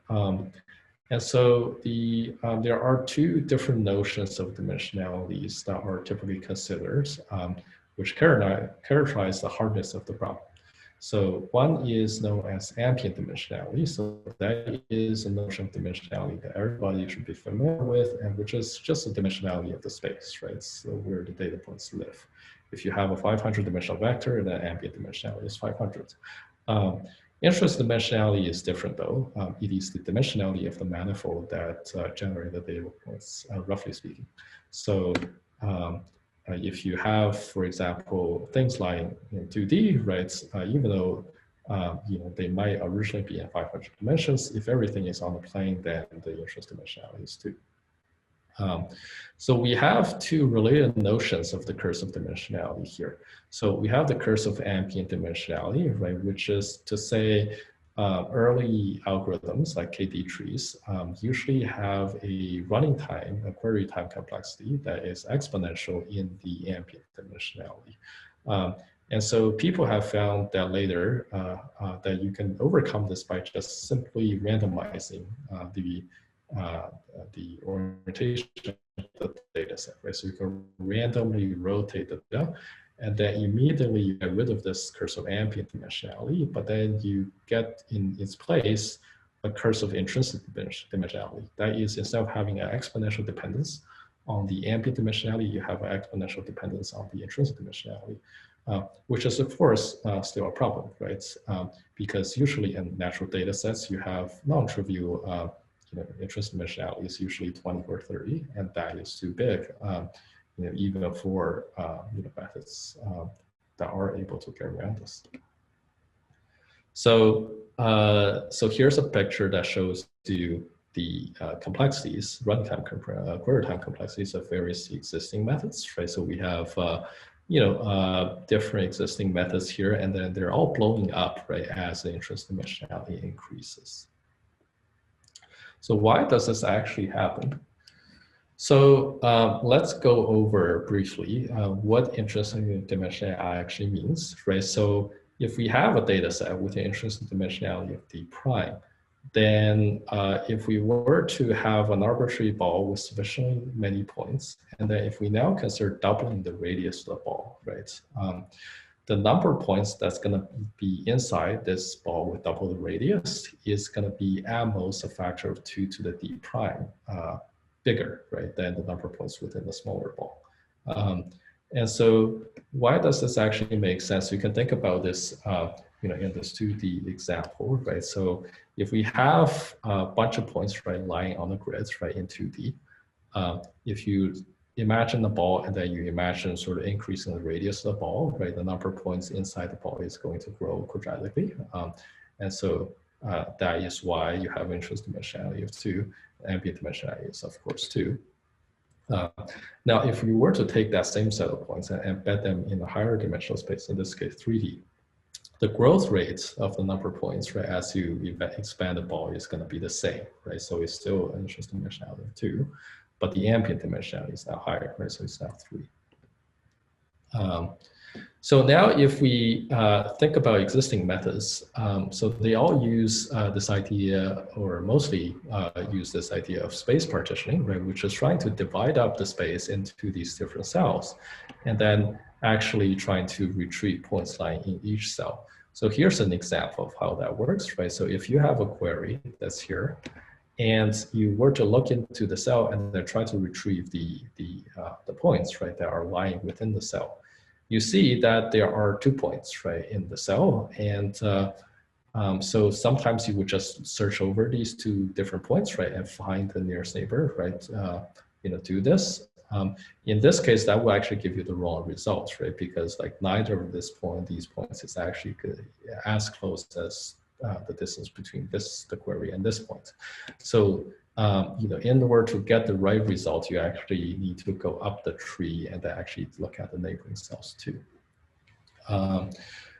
And so there are two different notions of dimensionalities that are typically considered, which characterize the hardness of the problem. So one is known as ambient dimensionality. So that is a notion of dimensionality that everybody should be familiar with, and which is just the dimensionality of the space, right? So where the data points live. If you have a 500 dimensional vector, then ambient dimensionality is 500. Intrinsic dimensionality is different though. It is the dimensionality of the manifold that generate the data points, roughly speaking. So if you have, for example, things like 2D, right? Even though they might originally be in 500 dimensions, if everything is on the plane, then the intrinsic dimensionality is 2. So we have two related notions of the curse of dimensionality here. So we have the curse of ambient dimensionality, right, which is to say early algorithms like KD trees usually have a running time, a query time complexity that is exponential in the ambient dimensionality. And so people have found that later that you can overcome this by just simply randomizing the orientation of the data set, right? So you can randomly rotate the data, and then immediately you get rid of this curse of ambient dimensionality, but then you get in its place a curse of intrinsic dimensionality. That is, instead of having an exponential dependence on the ambient dimensionality, you have an exponential dependence on the intrinsic dimensionality, which is, of course, still a problem, right? Because usually in natural data sets, you have non-trivial intrinsic dimensionality is usually 20 or 30, and that is too big, even for methods that are able to get around this. So, so here's a picture that shows you the complexities, runtime, query time complexities of various existing methods, right? So we have different existing methods here, and then they're all blowing up, right, as the intrinsic dimensionality increases. So why does this actually happen? So let's go over briefly what intrinsic dimensionality actually means, right? So if we have a data set with the intrinsic dimensionality of D prime, then if we were to have an arbitrary ball with sufficiently many points, and then if we now consider doubling the radius of the ball, right? The number of points that's going to be inside this ball with double the radius is going to be at most a factor of 2 to the d prime bigger, right, than the number of points within the smaller ball. And so why does this actually make sense? You can think about this, in this 2D example, right? So if we have a bunch of points, right, lying on the grid, right, in 2D, if you imagine the ball and then you imagine sort of increasing the radius of the ball, right, the number of points inside the ball is going to grow quadratically. And so that is why you have intrinsic dimensionality of 2, ambient dimensionality is of course 2. Now, if we were to take that same set of points and embed them in a higher dimensional space, in this case 3D, the growth rate of the number of points, right, as you expand the ball is going to be the same, right? So it's still an intrinsic dimensionality of 2, but the ambient dimensionality is now higher, right? So it's now 3. So now if we think about existing methods, so they all use this idea, or mostly use this idea of space partitioning, right, which is trying to divide up the space into these different cells, and then actually trying to retrieve points lying in each cell. So here's an example of how that works, right? So if you have a query that's here, and you were to look into the cell and then try to retrieve the points, right, that are lying within the cell, you see that there are 2 points, right, in the cell. And so sometimes you would just search over these 2 different points, right, and find the nearest neighbor, right, do this. In this case, that will actually give you the wrong results, right, because like neither of these points is actually as close as the distance between the query and this point. So in order to get the right result, you actually need to go up the tree and then actually look at the neighboring cells too.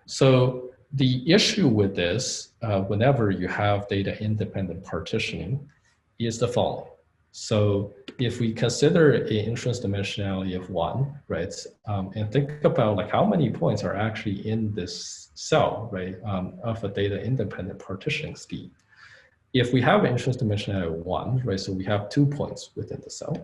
So the issue with this, whenever you have data independent partitioning, is the following. So if we consider an intrinsic dimensionality of 1, right, and think about like how many points are actually in this cell, right, of a data independent partitioning scheme. If we have an intrinsic dimensionality of 1, right, so we have 2 points within the cell.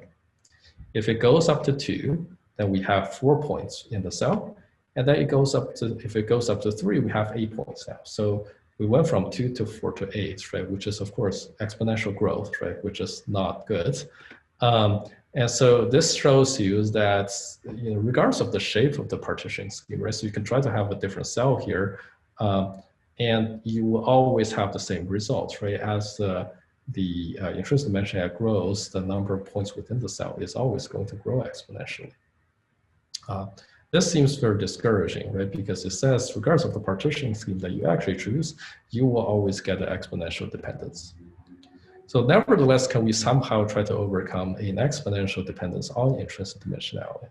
If it goes up to 2, then we have 4 points in the cell. And then it goes up to, if it goes up to 3, we have 8 points now. So we went from 2 to 4 to 8, right, which is of course exponential growth, right, which is not good. And so this shows you that, regardless of the shape of the partitioning scheme, right, so you can try to have a different cell here, and you will always have the same results, right? As the intrinsic dimensionality grows, the number of points within the cell is always going to grow exponentially. This seems very discouraging, right? Because it says, regardless of the partitioning scheme that you actually choose, you will always get an exponential dependence. So nevertheless, can we somehow try to overcome an exponential dependence on intrinsic dimensionality?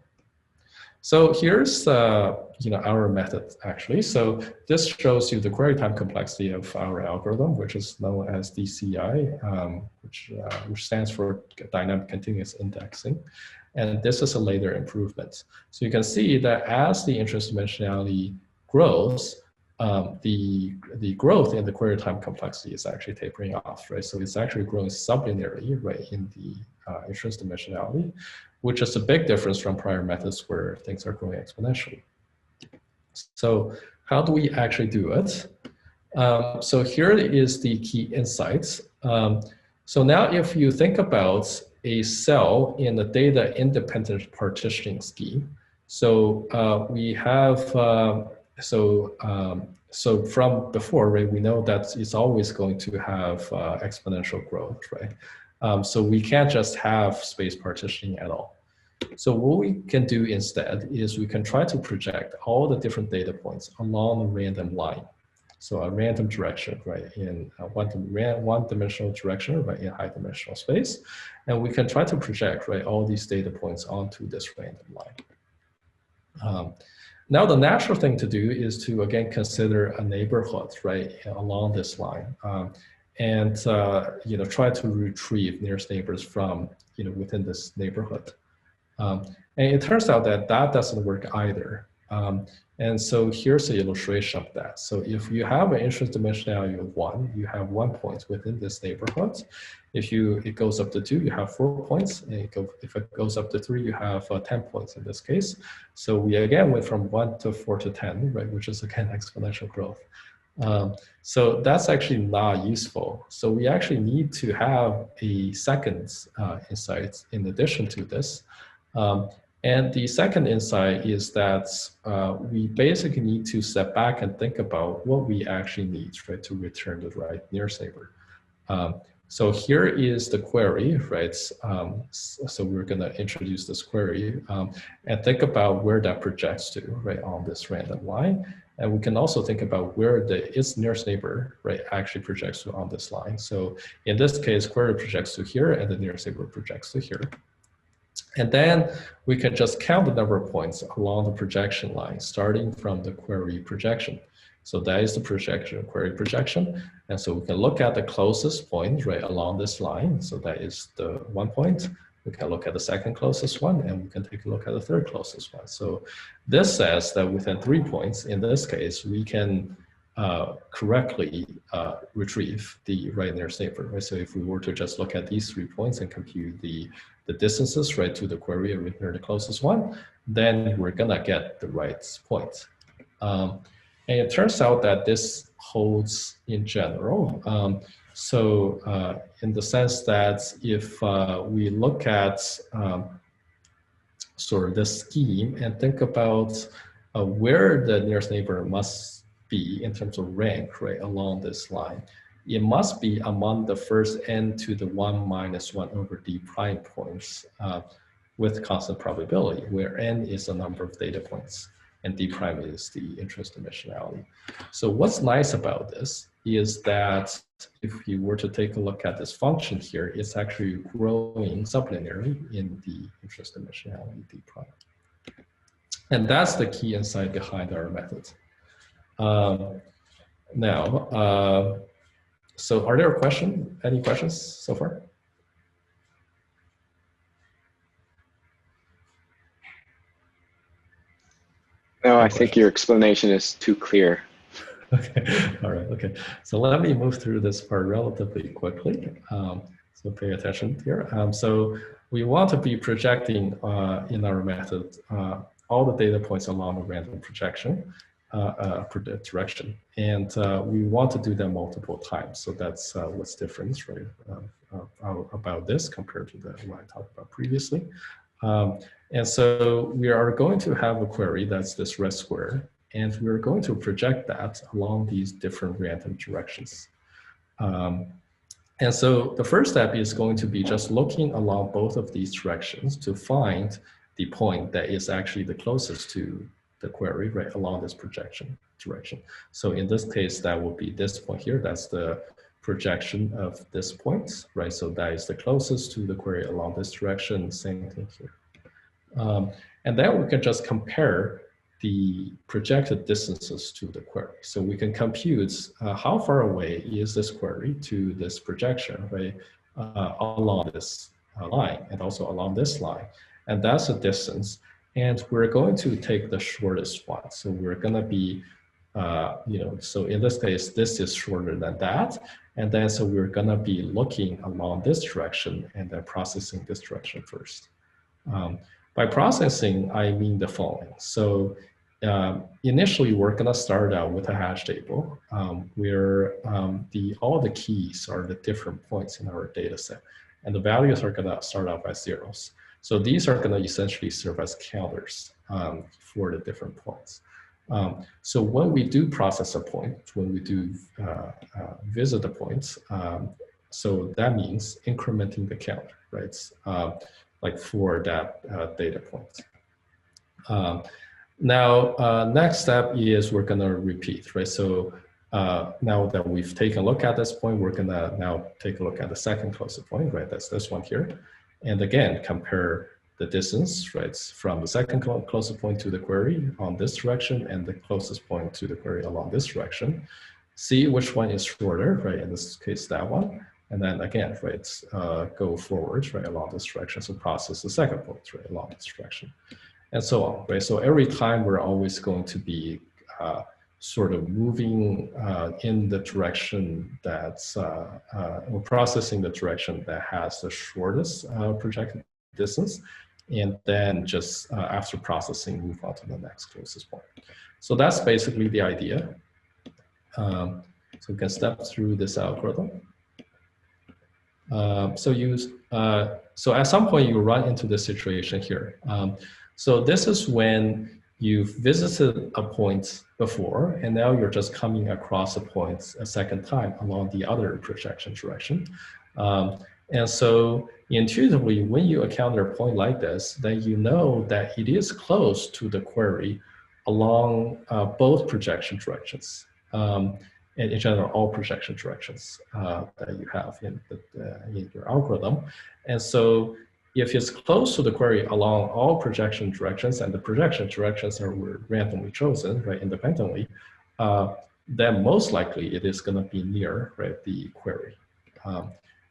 So here's our method actually. So this shows you the query time complexity of our algorithm, which is known as DCI, which stands for dynamic continuous indexing. And this is a later improvement. So you can see that as the intrinsic dimensionality grows, the growth in the query time complexity is actually tapering off, right? So it's actually growing sublinearly, right, in the intrinsic dimensionality, which is a big difference from prior methods where things are growing exponentially. So how do we actually do it? So here is the key insights. So now if you think about a cell in the data independent partitioning scheme, so we have, so from before, right, we know that it's always going to have exponential growth, right? So we can't just have space partitioning at all. So what we can do instead is we can try to project all the different data points along a random line. So a random direction, right, in one dimensional direction, right, in high dimensional space. And we can try to project, right, all these data points onto this random line. Now the natural thing to do is to, again, consider a neighborhood, right, along this line. And try to retrieve nearest neighbors from, within this neighborhood. And it turns out that that doesn't work either. And so here's an illustration of that. So if you have an intrinsic dimensionality of 1, you have 1 point within this neighborhood. If it goes up to 2, you have 4 points. And if it goes up to 3, you have 10 points in this case. So we again went from 1 to 4 to 10, right, which is again exponential growth. So that's actually not useful. So we actually need to have a second insight in addition to this. And the second insight is that we basically need to step back and think about what we actually need, right, to return the right nearest neighbor. So here is the query, right? So we're going to introduce this query and think about where that projects to, right, on this random line. And we can also think about where its nearest neighbor, right, actually projects to on this line. So in this case, query projects to here, and the nearest neighbor projects to here. And then we can just count the number of points along the projection line, starting from the query projection. So that is the projection, query projection. And so we can look at the closest point right along this line. So that is the 1 point. We can look at the second closest one, and we can take a look at the third closest one. So this says that within 3 points, in this case, we can correctly retrieve the right nearest neighbor. Right? So if we were to just look at these 3 points and compute the distances right to the query and return the closest one, then we're gonna get the right point. And it turns out that this holds in general. In the sense that if we look at sort of the scheme and think about where the nearest neighbor must be in terms of rank, right, along this line, it must be among the first n to the 1 minus 1 over d prime points with constant probability, where n is the number of data points and d prime is the intrinsic dimensionality. So what's nice about this is that if you were to take a look at this function here, it's actually growing sublinearly in the intrinsic dimensionality d prime. And that's the key insight behind our method. So are there any questions so far? No, I think your explanation is too clear. Okay, all right, okay. So let me move through this part relatively quickly. So pay attention here. So we want to be projecting in our method all the data points along a random projection direction. And we want to do that multiple times. So that's what's different, right, about this compared to what I talked about previously. And so we are going to have a query that's this red square, and we're going to project that along these different random directions. And so the first step is going to be just looking along both of these directions to find the point that is actually the closest to the query, right, along this projection direction. So in this case, that will be this point here. That's the projection of this point, right? So that is the closest to the query along this direction, same thing here. And then we can just compare the projected distances to the query. So we can compute how far away is this query to this projection, right, along this line and also along this line. And that's a distance. And we're going to take the shortest one. So we're going to be, so in this case, this is shorter than that. And then so we're going to be looking along this direction and then processing this direction first. By processing, I mean the following. So initially, we're going to start out with a hash table where all the keys are the different points in our data set. And the values are going to start out by zeros. So these are going to essentially serve as counters for the different points. So when we do process a point, when we do visit the points, so that means incrementing the counter, right? Like for that data point. Next step is we're gonna repeat, right? So now that we've taken a look at this point, we're gonna now take a look at the second closest point, right? That's this one here. And again, compare the distance, right, from the second closest point to the query on this direction and the closest point to the query along this direction. See which one is shorter, right? In this case, that one. And then again, right, go forward, right, along this direction. So process the second point, right, along this direction. and so on, right? So every time we're always going to be sort of moving in the direction that's, we're processing the direction that has the shortest projected distance, and then just after processing, move on to the next closest point. So that's basically the idea. So we can step through this algorithm. So at some point you run into this situation here. So this is when you've visited a point before, and now you're just coming across a point a second time along the other projection direction. And so intuitively, when you encounter a point like this, then you know that it is close to the query along both projection directions. And in general, all projection directions that you have in your algorithm. And so if it's close to the query along all projection directions, and the projection directions were randomly chosen, right, independently, then most likely it is going to be near, right, the query.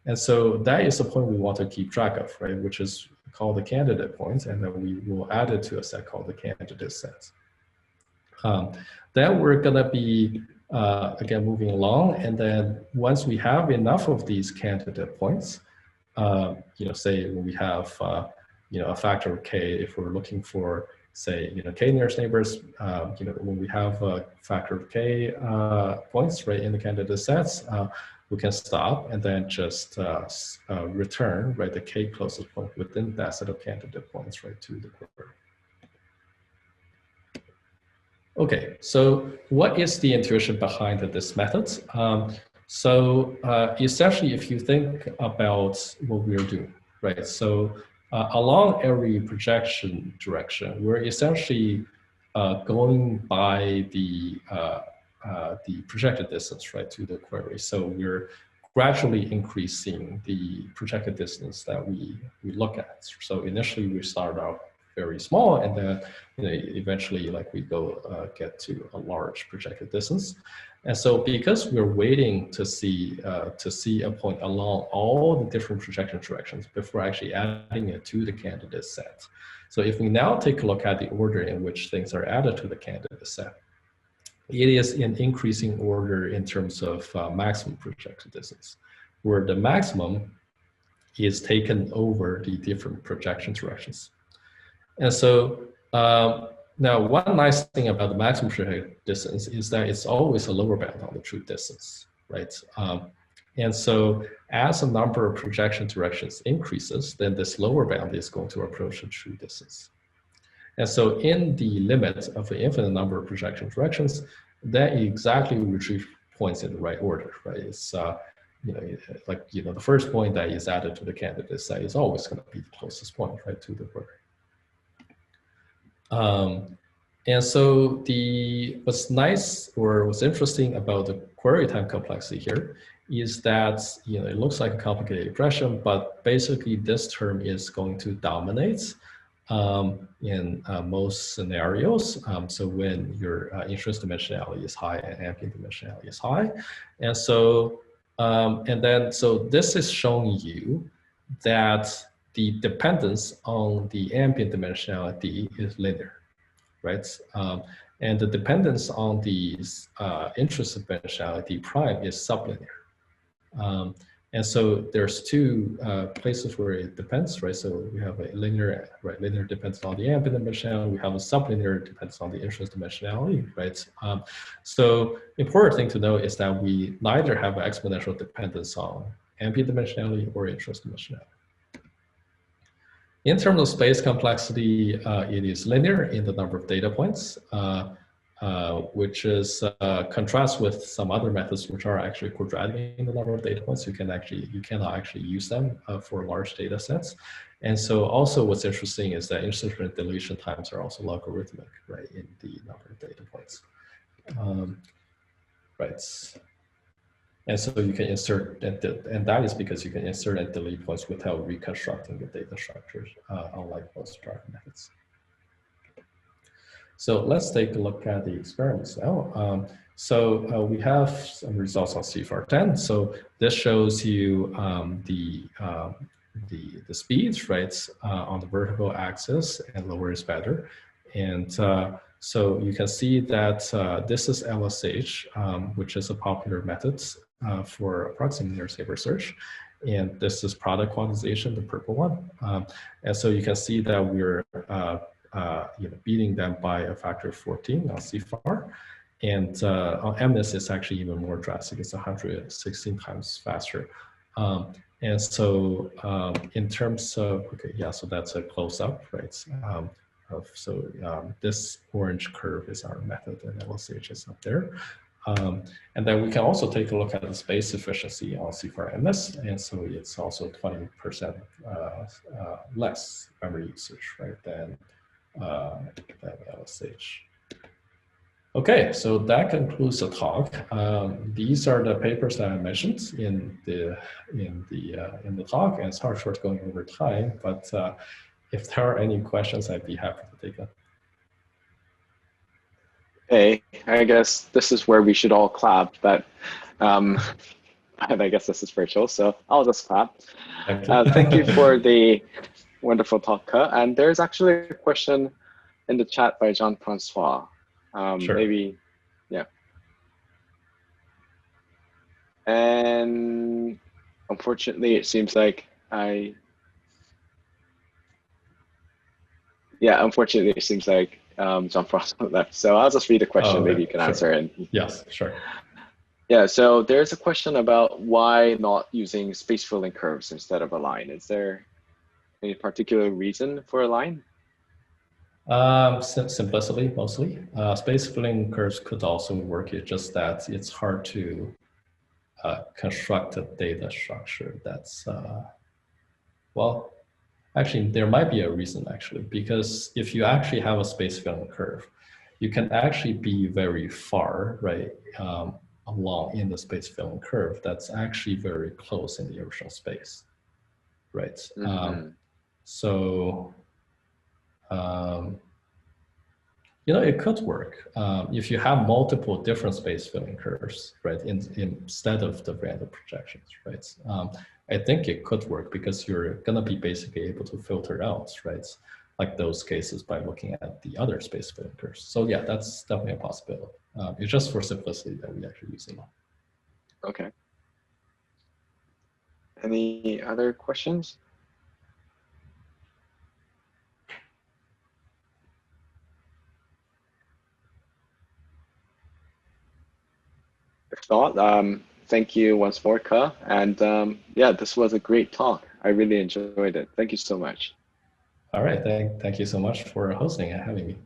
And so that is the point we want to keep track of, right, which is called the candidate point, and then we will add it to a set called the candidate set. Then we're going to be again moving along, and then once we have enough of these candidate points, say when we have a factor of k, if we're looking for, say, k nearest neighbors, when we have a factor of k points, right, in the candidate sets, we can stop and then just return, right, the k closest point within that set of candidate points, right, to the query. Okay, so what is the intuition behind this method? Essentially, if you think about what we're doing, right? So along every projection direction, we're essentially going by the projected distance, right, to the query. So we're gradually increasing the projected distance that we look at. So initially we start out very small, and then eventually, like, we go get to a large projected distance. And so because we're waiting to see a point along all the different projection directions before actually adding it to the candidate set. So if we now take a look at the order in which things are added to the candidate set, it is in increasing order in terms of maximum projected distance, where the maximum is taken over the different projection directions. And so now one nice thing about the maximum projected distance is that it's always a lower bound on the true distance, right? And so as the number of projection directions increases, then this lower bound is going to approach the true distance. And so in the limit of an infinite number of projection directions, that exactly retrieve points in the right order, right? It's the first point that is added to the candidate set is always going to be the closest point, right, to the query. And so what's nice or what's interesting about the query time complexity here is that it looks like a complicated expression, but basically this term is going to dominate in most scenarios. So when your intrinsic dimensionality is high and ambient dimensionality is high, and so so this is showing you that the dependence on the ambient dimensionality is linear, right? And the dependence on the intrinsic dimensionality prime is sublinear. And so there's two places where it depends, right? So we have a linear, right? Linear depends on the ambient dimensionality. We have a sublinear depends on the intrinsic dimensionality, right? So important thing to know is that we neither have an exponential dependence on ambient dimensionality or intrinsic dimensionality. In terms of space complexity, it is linear in the number of data points, which is contrasts with some other methods which are actually quadratic in the number of data points. You cannot actually use them for large data sets. And so also what's interesting is that insertion and deletion times are also logarithmic, right, in the number of data points. Right. And so you can insert, and that is because you can insert and delete points without reconstructing the data structures, unlike most prior methods. So let's take a look at the experiments now. We have some results on CFAR10. So this shows you the speeds, right, on the vertical axis, and lower is better. And so you can see that this is LSH, which is a popular method for approximate nearest neighbor search. And this is product quantization, the purple one. And so you can see that we're beating them by a factor of 14 on CFAR. And on MNIST, it's actually even more drastic. It's 116 times faster. And so in terms of, okay, yeah, so that's a close up, right? This orange curve is our method, and LSH is up there. And then we can also take a look at the space efficiency on C4MS, and so it's also 20% less memory usage, right, than LSH. Okay, so that concludes the talk. These are the papers that I mentioned in the talk, and it's hard short going over time, but if there are any questions, I'd be happy to take them. Hey, I guess this is where we should all clap, but and I guess this is virtual, so I'll just clap. Thank you for the wonderful talk, Ke. And there's actually a question in the chat by Jean-Francois. Sure. Maybe, yeah. And unfortunately, it seems like Jean-Francois left. So I'll just read the question. Maybe you can answer it. Yes, sure. Yeah, so there's a question about why not using space filling curves instead of a line. Is there any particular reason for a line? Simplicity, mostly. Space filling curves could also work. It's just that it's hard to construct a data structure that's, well, actually, there might be a reason, actually, because if you actually have a space filling curve, you can actually be very far, right, along in the space filling curve that's actually very close in the original space, right? It could work if you have multiple different space filling curves, right, instead of the random projections, right? I think it could work because you're gonna be basically able to filter out, right, like those cases by looking at the other space filling curves. So yeah, that's definitely a possibility. It's just for simplicity that we actually use it. Okay. Any other questions? If not, thank you once more, Ke. And yeah, this was a great talk. I really enjoyed it. Thank you so much. All right, thank you so much for hosting and having me.